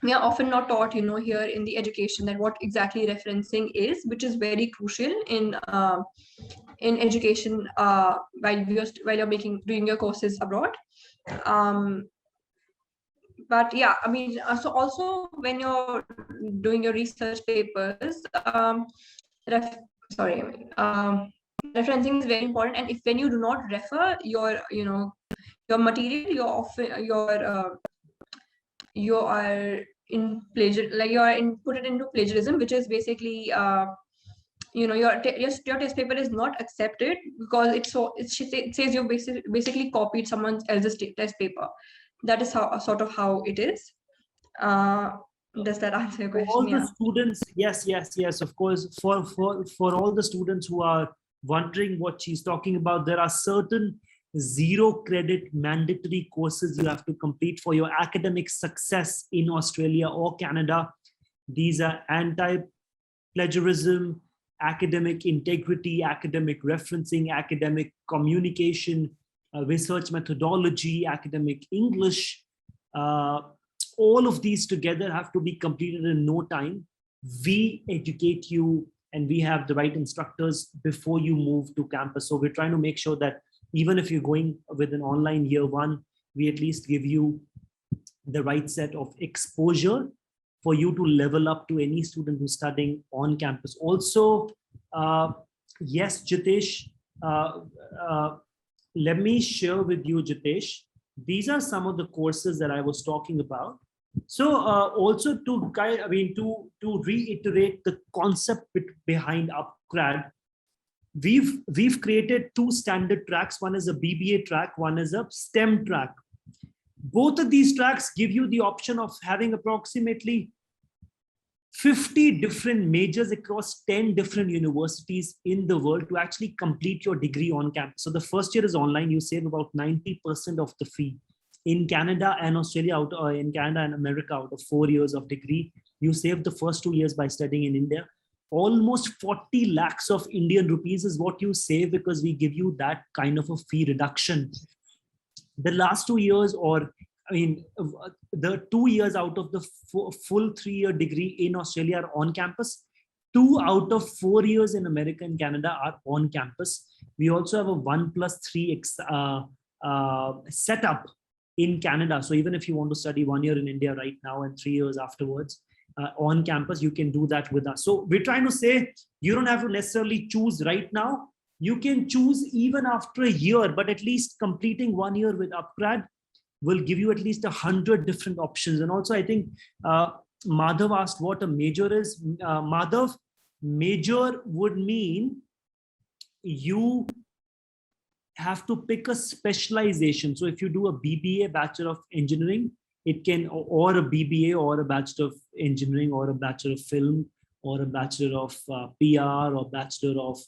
We are often not taught here in the education that what exactly referencing is, which is very crucial in education while you're doing your courses abroad. But yeah, I mean, so also when you're doing your research papers, referencing is very important. And if when you do not refer your material, you are in put it into plagiarism, which is basically your test paper is not accepted because it says you basically copied someone else's test paper. That is how it is. Does that answer your question? All the students, yes, of course. For all the students who are wondering what she's talking about, there are certain 0 credit mandatory courses you have to complete for your academic success in Australia or Canada. These are anti-plagiarism, academic integrity, academic referencing, academic communication, research methodology, academic English. All of these together have to be completed in no time. We educate you and we have the right instructors before you move to campus. So we're trying to make sure that even if you're going with an online year 1, we at least give you the right set of exposure for you to level up to any student who's studying on campus. Also, yes, Jitesh, let me share with you, Jitesh, these are some of the courses that I was talking about. So also to guide, I mean, to reiterate the concept behind upGrad, we've created 2 standard tracks. One is a BBA track, one is a STEM track. Both of these tracks give you the option of having approximately 50 different majors across 10 different universities in the world to actually complete your degree on campus. So the first year is online. You save about 90% of the fee. In Canada and Australia, in Canada and America, out of 4 years of degree, you save the first 2 years by studying in India. Almost 40 lakhs of Indian rupees is what you save because we give you that kind of a fee reduction. The last 2 years, or I mean, the 2 years out of the full 3-year degree in Australia are on campus. 2 out of 4 years in America and Canada are on campus. We also have a 1+3 setup in Canada. So even if you want to study 1 year in India right now and 3 years afterwards on campus, you can do that with us. So we're trying to say you don't have to necessarily choose right now. You can choose even after a year, but at least completing 1 year with upGrad will give you at least 100 different options. And also, I think Madhav asked what a major is. Madhav, major would mean you have to pick a specialization. So if you do a BBA, Bachelor of Engineering, it can, or a BBA, or a Bachelor of Engineering, or a Bachelor of Film, or a Bachelor of PR, or Bachelor of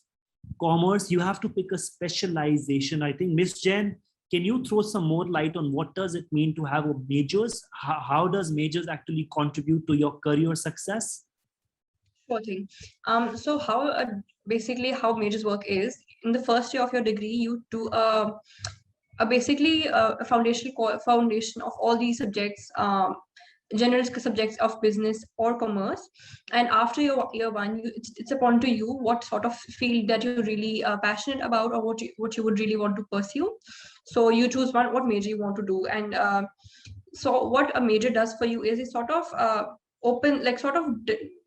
Commerce, you have to pick a specialization. I think, Ms. Jain, can you throw some more light on what does it mean to have a majors? How does majors actually contribute to your career success? Sure thing. So how basically how majors work is, in the first year of your degree, you do basically a foundation of all these subjects, general subjects of business or commerce. And after your year 1, it's upon to you what sort of field that you're really passionate about, or what you would really want to pursue. So you choose what major you want to do. And so what a major does for you is it sort of open, like sort of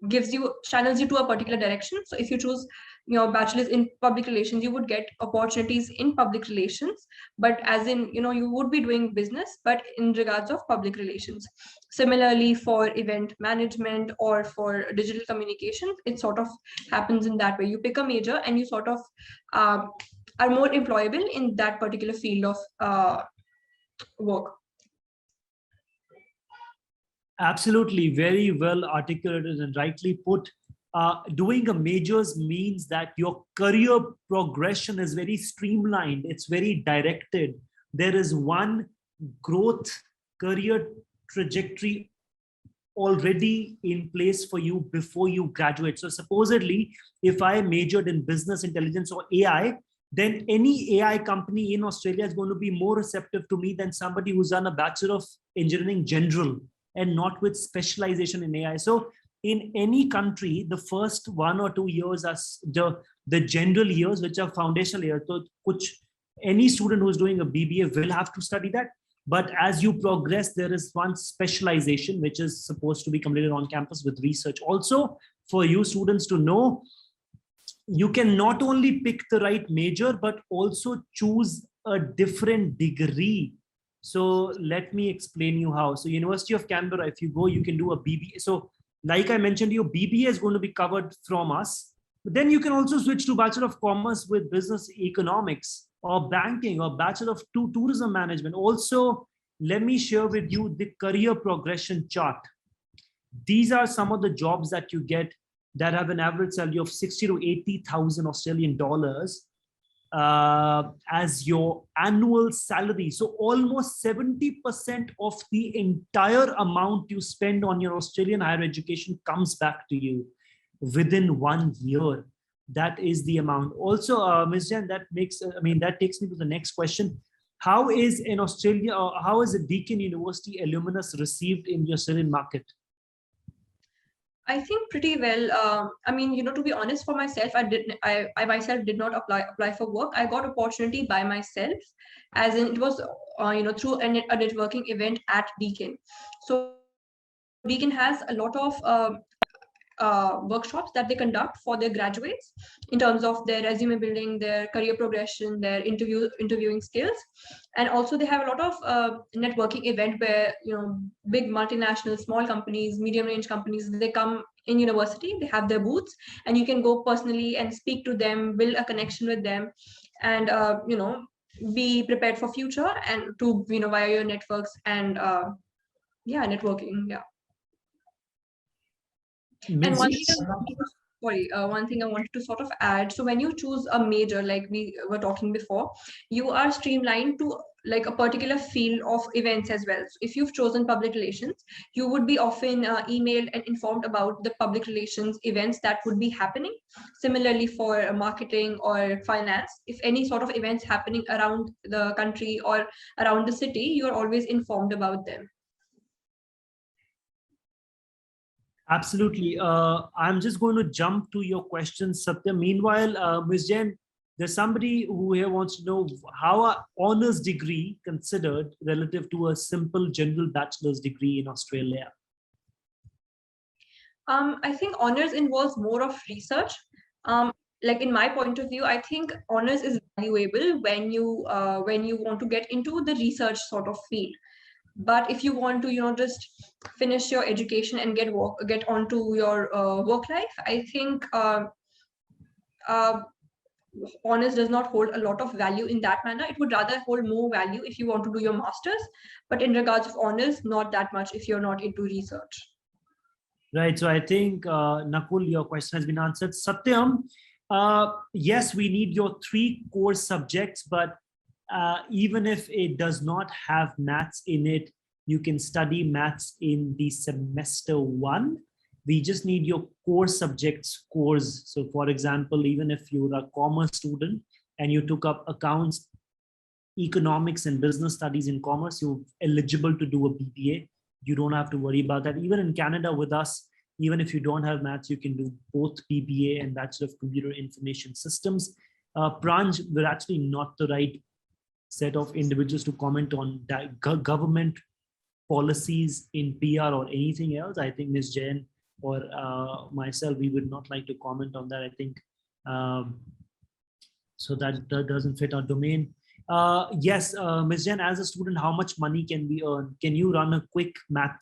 gives you, channels you to a particular direction. So if you choose your bachelor's in public relations, you would get opportunities in public relations, but as in, you would be doing business, but in regards of public relations. Similarly, for event management or for digital communication, it sort of happens in that way. You pick a major and you sort of are more employable in that particular field of work. Absolutely, very well articulated and rightly put. Doing a majors means that your career progression is very streamlined. It's very directed. There is one growth career trajectory already in place for you before you graduate. So supposedly, if I majored in business intelligence or AI, then any AI company in Australia is going to be more receptive to me than somebody who's done a Bachelor of Engineering General and not with specialization in AI. So in any country, the first 1 or 2 years are the general years, which are foundational years. So which any student who's doing a BBA will have to study that. But as you progress, there is one specialization which is supposed to be completed on campus with research. Also, for you students to know, you can not only pick the right major, but also choose a different degree. So let me explain you how. So University of Canberra, if you go, you can do a BBA. So like I mentioned, your BBA is going to be covered from us. But then you can also switch to Bachelor of Commerce with Business Economics or Banking or Bachelor of Tourism Management. Also, let me share with you the career progression chart. These are some of the jobs that you get that have an average salary of 60 to 80,000 Australian dollars as your annual salary. So almost 70% of the entire amount you spend on your Australian higher education comes back to you within 1 year. That is the amount. Also, Ms. Jan, that takes me to the next question. How is in Australia, how is a Deakin University alumnus received in the Australian market? I think pretty well. To be honest, for myself, I myself did not apply for work. I got opportunity by myself, as in it was, through a networking event at Deakin. So Deakin has a lot of workshops that they conduct for their graduates in terms of their resume building, their career progression, their interviewing skills. And also they have a lot of networking event where, big multinational, small companies, medium range companies, they come in university, they have their booths, and you can go personally and speak to them, build a connection with them, and be prepared for future and to, via your networks and networking. Yeah. And one thing I wanted to sort of add. So when you choose a major, like we were talking before, you are streamlined to like a particular field of events as well. So if you've chosen public relations, you would be often emailed and informed about the public relations events that would be happening. Similarly, for marketing or finance, if any sort of events happening around the country or around the city, you're always informed about them. Absolutely. I'm just going to jump to your question, Satya. Meanwhile, Ms. Jain, there's somebody who here wants to know how an honors degree considered relative to a simple general bachelor's degree in Australia. I think honors involves more of research. Like in my point of view, I think honors is valuable when you want to get into the research sort of field. But if you want to, just finish your education and get onto your work life, I think honors does not hold a lot of value in that manner. It would rather hold more value if you want to do your masters, but in regards of honors, not that much if you're not into research. Right. So I think, Nakul, your question has been answered. Satyam, yes, we need your 3 core subjects, but even if it does not have maths in it, you can study maths in the semester 1. We just need your core subject scores. So for example, even if you're a commerce student and you took up accounts, economics and business studies in commerce, you're eligible to do a BBA. You don't have to worry about that. Even in Canada with us, even if you don't have maths, you can do both BBA and Bachelor of Computer Information Systems. Pranj, we're actually not the right set of individuals to comment on that government policies in PR or anything else. I think Ms. Jain or myself, we would not like to comment on that. I think so that doesn't fit our domain. Yes, Ms. Jain, as a student, how much money can we earn? Can you run a quick math?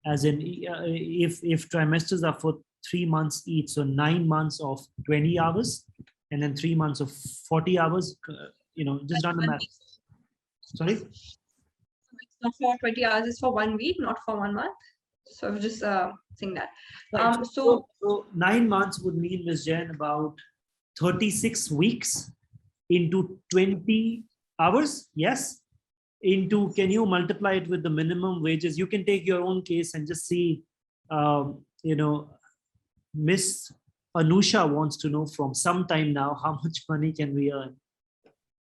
As in, if trimesters are for 3 months each, so 9 months of 20 hours, and then 3 months of 40 hours, just run the math. Sorry? It's not for 20 hours, it's for 1 week, not for 1 month. So I was just saying that. Right. So 9 months would mean, Ms. Jain, about 36 weeks into 20 hours. Yes. Into, can you multiply it with the minimum wages? You can take your own case and just see, Miss Anusha wants to know from some time now, how much money can we earn?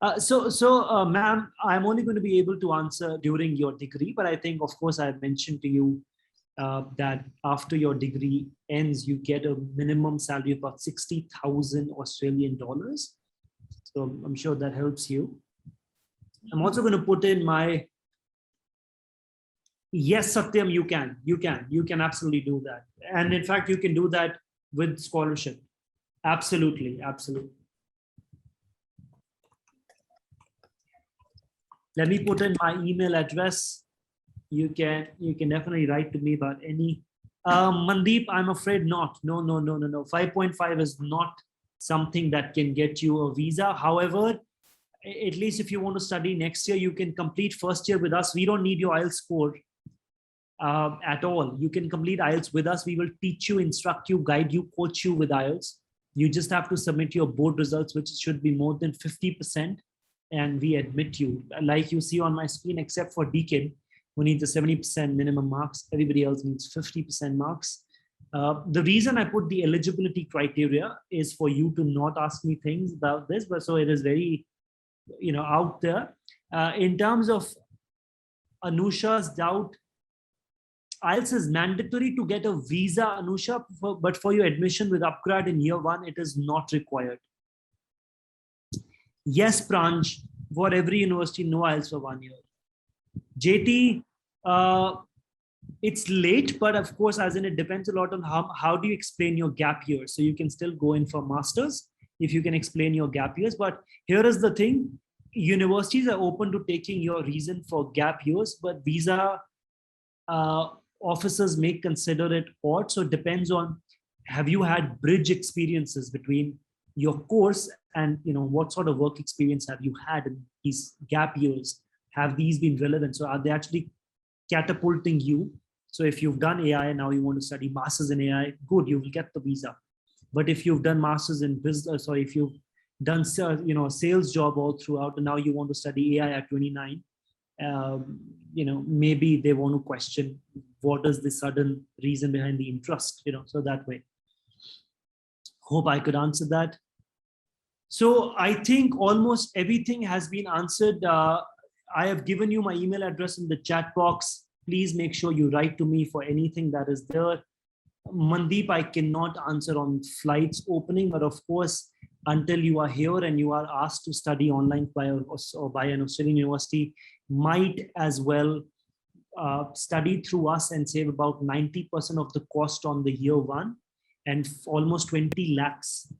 Ma'am, I'm only going to be able to answer during your degree, but I think, of course, I mentioned to you that after your degree ends, you get a minimum salary of about 60,000 Australian dollars. So I'm sure that helps you. I'm also going to put in my, yes, Satyam, you can absolutely do that. And in fact, you can do that with scholarship. Absolutely. Let me put in my email address. You can definitely write to me about any. Mandeep, I'm afraid not. No. 5.5 is not something that can get you a visa. However, at least if you want to study next year, you can complete first year with us. We don't need your IELTS score at all. You can complete IELTS with us. We will teach you, instruct you, guide you, coach you with IELTS. You just have to submit your board results, which should be more than 50%. And we admit you, like you see on my screen, except for Deacon, who needs a 70% minimum marks. Everybody else needs 50% marks. The reason I put the eligibility criteria is for you to not ask me things about this, but so it is very, out there. In terms of Anusha's doubt, IELTS is mandatory to get a visa, Anusha, but for your admission with upGrad in year 1, it is not required. Yes, Pranj, for every university, no IELTS for 1 year. JT, it's late, but of course, as in it depends a lot on how do you explain your gap years. So you can still go in for masters if you can explain your gap years. But here is the thing, universities are open to taking your reason for gap years, but visa officers may consider it odd. So it depends on, have you had bridge experiences between your course and what sort of work experience have you had in these gap years? Have these been relevant? So are they actually catapulting you? So if you've done AI, now you want to study masters in AI, good, you will get the visa. But if you've done masters in business, or if you've done a sales job all throughout, and now you want to study AI at 29, maybe they want to question what is the sudden reason behind the interest, so that way. Hope I could answer that. So I think almost everything has been answered. I have given you my email address in the chat box. Please make sure you write to me for anything that is there. Mandeep, I cannot answer on flights opening, but of course, until you are here and you are asked to study online by an Australian university, might as well study through us and save about 90% of the cost on the year 1 and almost 20 lakhs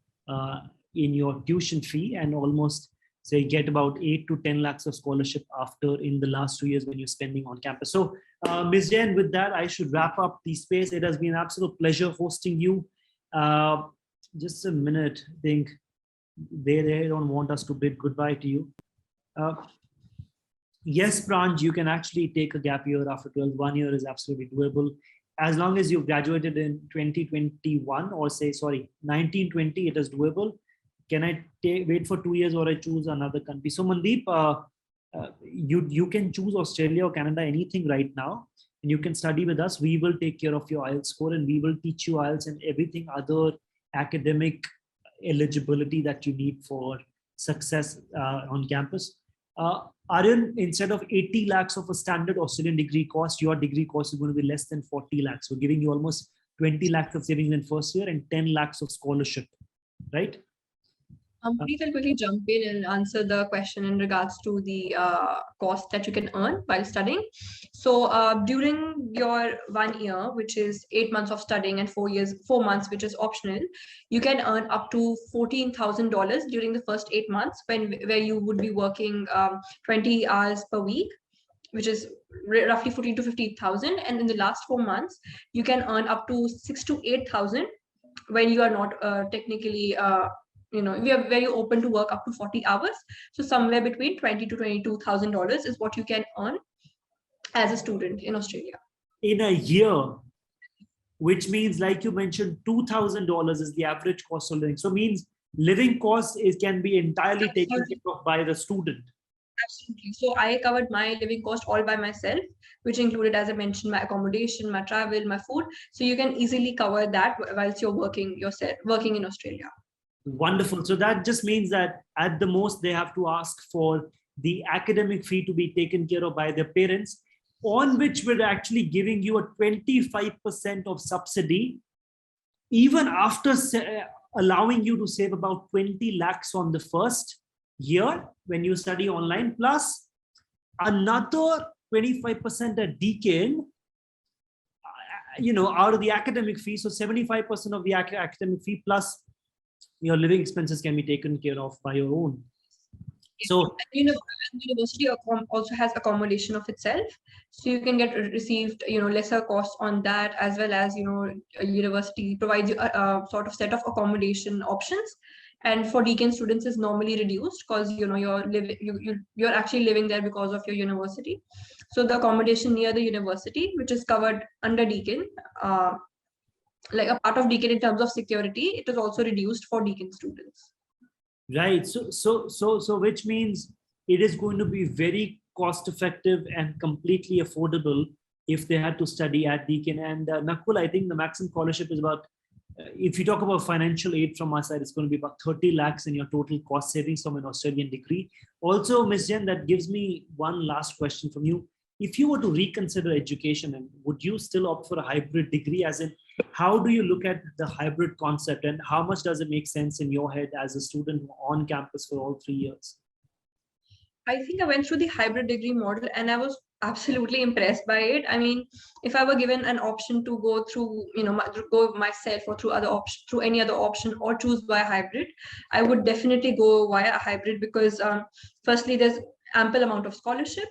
in your tuition fee, and almost say get about 8 to 10 lakhs of scholarship after in the last 2 years when you're spending on campus. So Ms. Jain, with that, I should wrap up the space. It has been an absolute pleasure hosting you. Just a minute, I think they don't want us to bid goodbye to you. Yes, Pranj, you can actually take a gap year after 12. 1 year is absolutely doable. As long as you've graduated in 2021 or say, sorry, 1920, it is doable. Can I wait for 2 years or I choose another country? So Mandeep, you can choose Australia or Canada, anything right now, and you can study with us. We will take care of your IELTS score and we will teach you IELTS and everything other academic eligibility that you need for success on campus. Aryan, instead of 80 lakhs of a standard Australian degree cost, your degree cost is going to be less than 40 lakhs. So giving you almost 20 lakhs of savings in first year and 10 lakhs of scholarship, right? Please, I'll quickly jump in and answer the question in regards to the cost that you can earn while studying. So during your 1 year, which is 8 months of studying, and 4 months, which is optional, you can earn up to $14,000 during the first 8 months where you would be working 20 hours per week, which is roughly 14 to 15,000. And in the last 4 months, you can earn up to 6 to 8,000 when you are not technically we are very open to work up to 40 hours. So somewhere between 20 to $22,000 is what you can earn as a student in Australia in a year, which means, like you mentioned, $2,000 is the average cost of living. So means living cost can be entirely taken care of by the student. Absolutely. So I covered my living cost all by myself, which included, as I mentioned, my accommodation, my travel, my food. So you can easily cover that whilst you're working in Australia. Wonderful. So that just means that at the most they have to ask for the academic fee to be taken care of by their parents, on which we're actually giving you a 25% of subsidy, even after allowing you to save about 20 lakhs on the first year when you study online, plus another 25% at Deakin, out of the academic fee. So 75% of the academic fee plus your living expenses can be taken care of by your own. So the university also has accommodation of itself, so you can received lesser costs on that, as well as a university provides you a sort of set of accommodation options. And for Deakin students is normally reduced because you're actually living there because of your university. So the accommodation near the university, which is covered under Deakin, like a part of Deakin in terms of security, it is also reduced for Deakin students. Right. So which means it is going to be very cost effective and completely affordable if they had to study at Deakin. And Nakul, I think the maximum scholarship is about, if you talk about financial aid from our side, it's going to be about 30 lakhs in your total cost savings from an Australian degree. Also, Ms. Jen, that gives me one last question from you. If you were to reconsider education, and would you still opt for a hybrid degree? As in, how do you look at the hybrid concept, and how much does it make sense in your head as a student on campus for all 3 years? I think I went through the hybrid degree model and I was absolutely impressed by it. I mean, if I were given an option to go through, go myself or through any other option, or choose via hybrid, I would definitely go via a hybrid because firstly, there's ample amount of scholarship.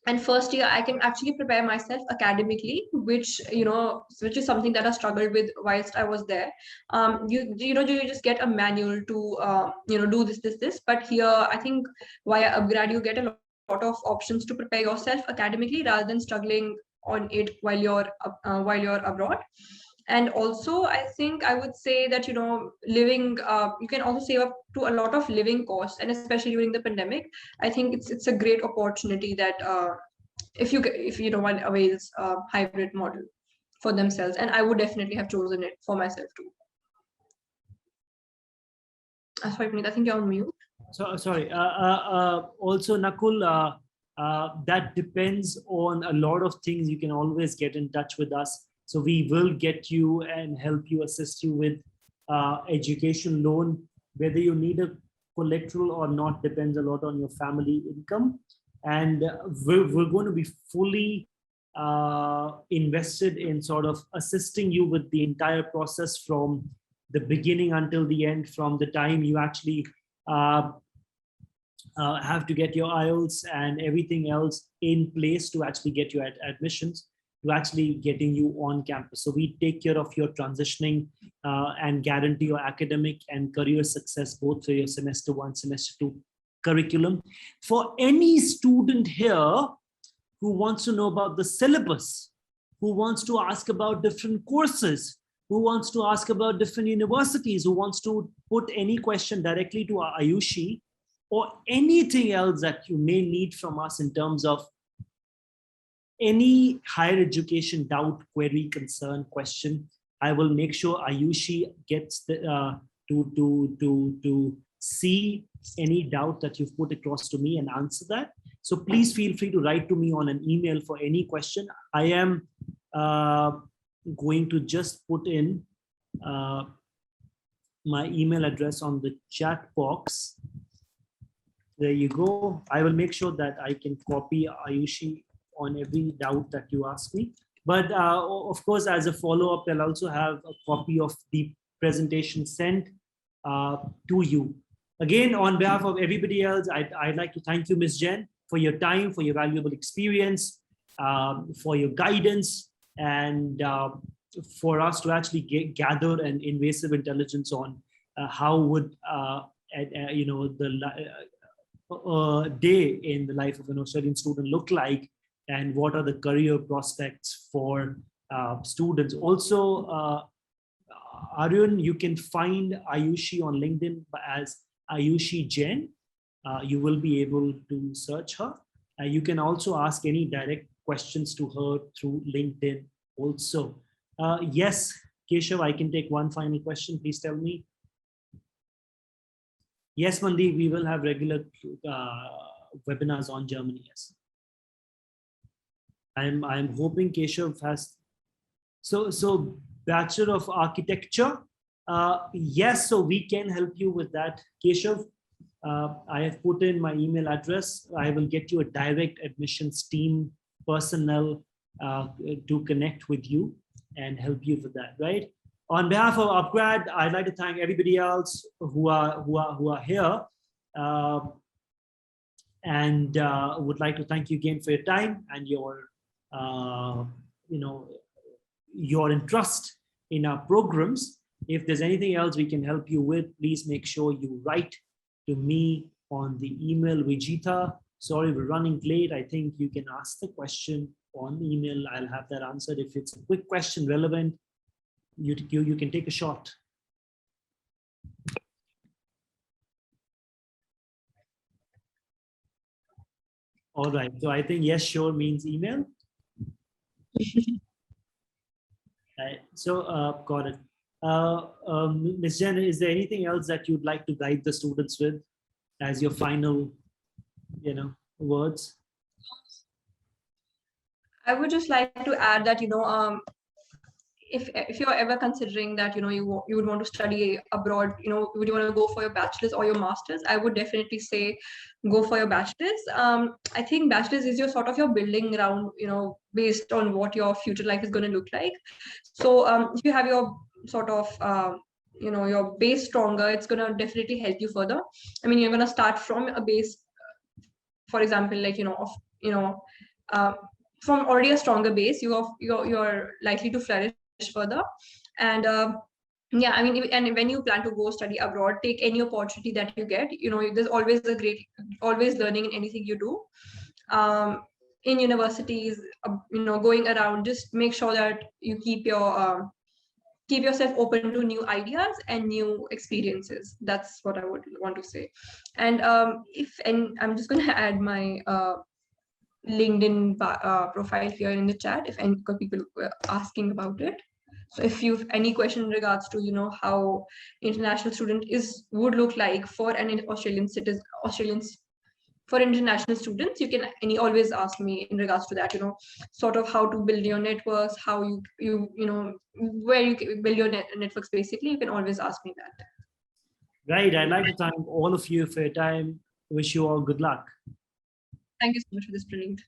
And first year I can actually prepare myself academically, which is something that I struggled with whilst I was there. You just get a manual to do this, but here I think via upGrad you get a lot of options to prepare yourself academically rather than struggling on it while you're abroad. And also I think I would say that living you can also save up to a lot of living costs, and especially during the pandemic, I think it's a great opportunity that if one avails hybrid model for themselves, and I would definitely have chosen it for myself too. Sorry, Puneet, I think you're on mute. So sorry. Also, Nakul, that depends on a lot of things. You can always get in touch with us. So we will get you and help you, assist you with education loan. Whether you need a collateral or not depends a lot on your family income. And we're going to be fully invested in sort of assisting you with the entire process from the beginning until the end, from the time you actually have to get your IELTS and everything else in place to actually get you at admissions, to actually getting you on campus. So we take care of your transitioning and guarantee your academic and career success, both for your semester 1, semester 2 curriculum. For any student here who wants to know about the syllabus, who wants to ask about different courses, who wants to ask about different universities, who wants to put any question directly to Ayushi, or anything else that you may need from us in terms of any higher education doubt, query, concern, question, I will make sure Ayushi gets the, to see any doubt that you've put across to me and answer that. So please feel free to write to me on an email for any question. I am going to just put in my email address on the chat box. There you go. I will make sure that I can copy Ayushi on every doubt that you ask me. But of course, as a follow-up, I'll also have a copy of the presentation sent to you. Again, on behalf of everybody else, I'd like to thank you, Ms. Jen, for your time, for your valuable experience, for your guidance, and for us to actually gather an invasive intelligence on how would the day in the life of an Australian student look like, and what are the career prospects for students. Also, Arun, you can find Ayushi on LinkedIn as Ayushi Jain. You will be able to search her. You can also ask any direct questions to her through LinkedIn also. Yes, Keshav, I can take one final question. Please tell me. Yes, Mandeep, we will have regular webinars on Germany. Yes. I'm hoping Keshav has. So Bachelor of Architecture. Yes, so we can help you with that, Keshav. I have put in my email address. I will get you a direct admissions team personnel to connect with you and help you with that, right? On behalf of upGrad, I'd like to thank everybody else who are here, and would like to thank you again for your time and your your interest in our programs. If there's anything else we can help you with, please make sure you write to me on the email. Vijita, sorry, we're running late. I think you can ask the question on email. I'll have that answered. If it's a quick question relevant, you can take a shot. All right, so I think yes, sure means email. Right. So got it. Ms. Jen, is there anything else that you'd like to guide the students with as your final, words? I would just like to add that, if you're ever considering that, you would want to study abroad, would you want to go for your bachelor's or your master's, I would definitely say go for your bachelor's. I think bachelor's is your sort of your building ground, based on what your future life is going to look like. So if you have your sort of your base stronger, it's going to definitely help you further. I mean, you're going to start from a base, for example, like from already a stronger base, you're likely to flourish further. And yeah, I mean, and when you plan to go study abroad, take any opportunity that you get. There's always learning in anything you do. In universities, going around, just make sure that you keep yourself open to new ideas and new experiences. That's what I would want to say. And I'm just going to add my LinkedIn profile here in the chat if any people were asking about it. So if you've any question in regards to how international student would look like for an Australians for international students, you can always ask me in regards to that, sort of how to build your networks, how where you can build your networks. Basically, you can always ask me that. Right. I'd like to thank all of you for your time. Wish you all good luck. Thank you so much for this, Praneet.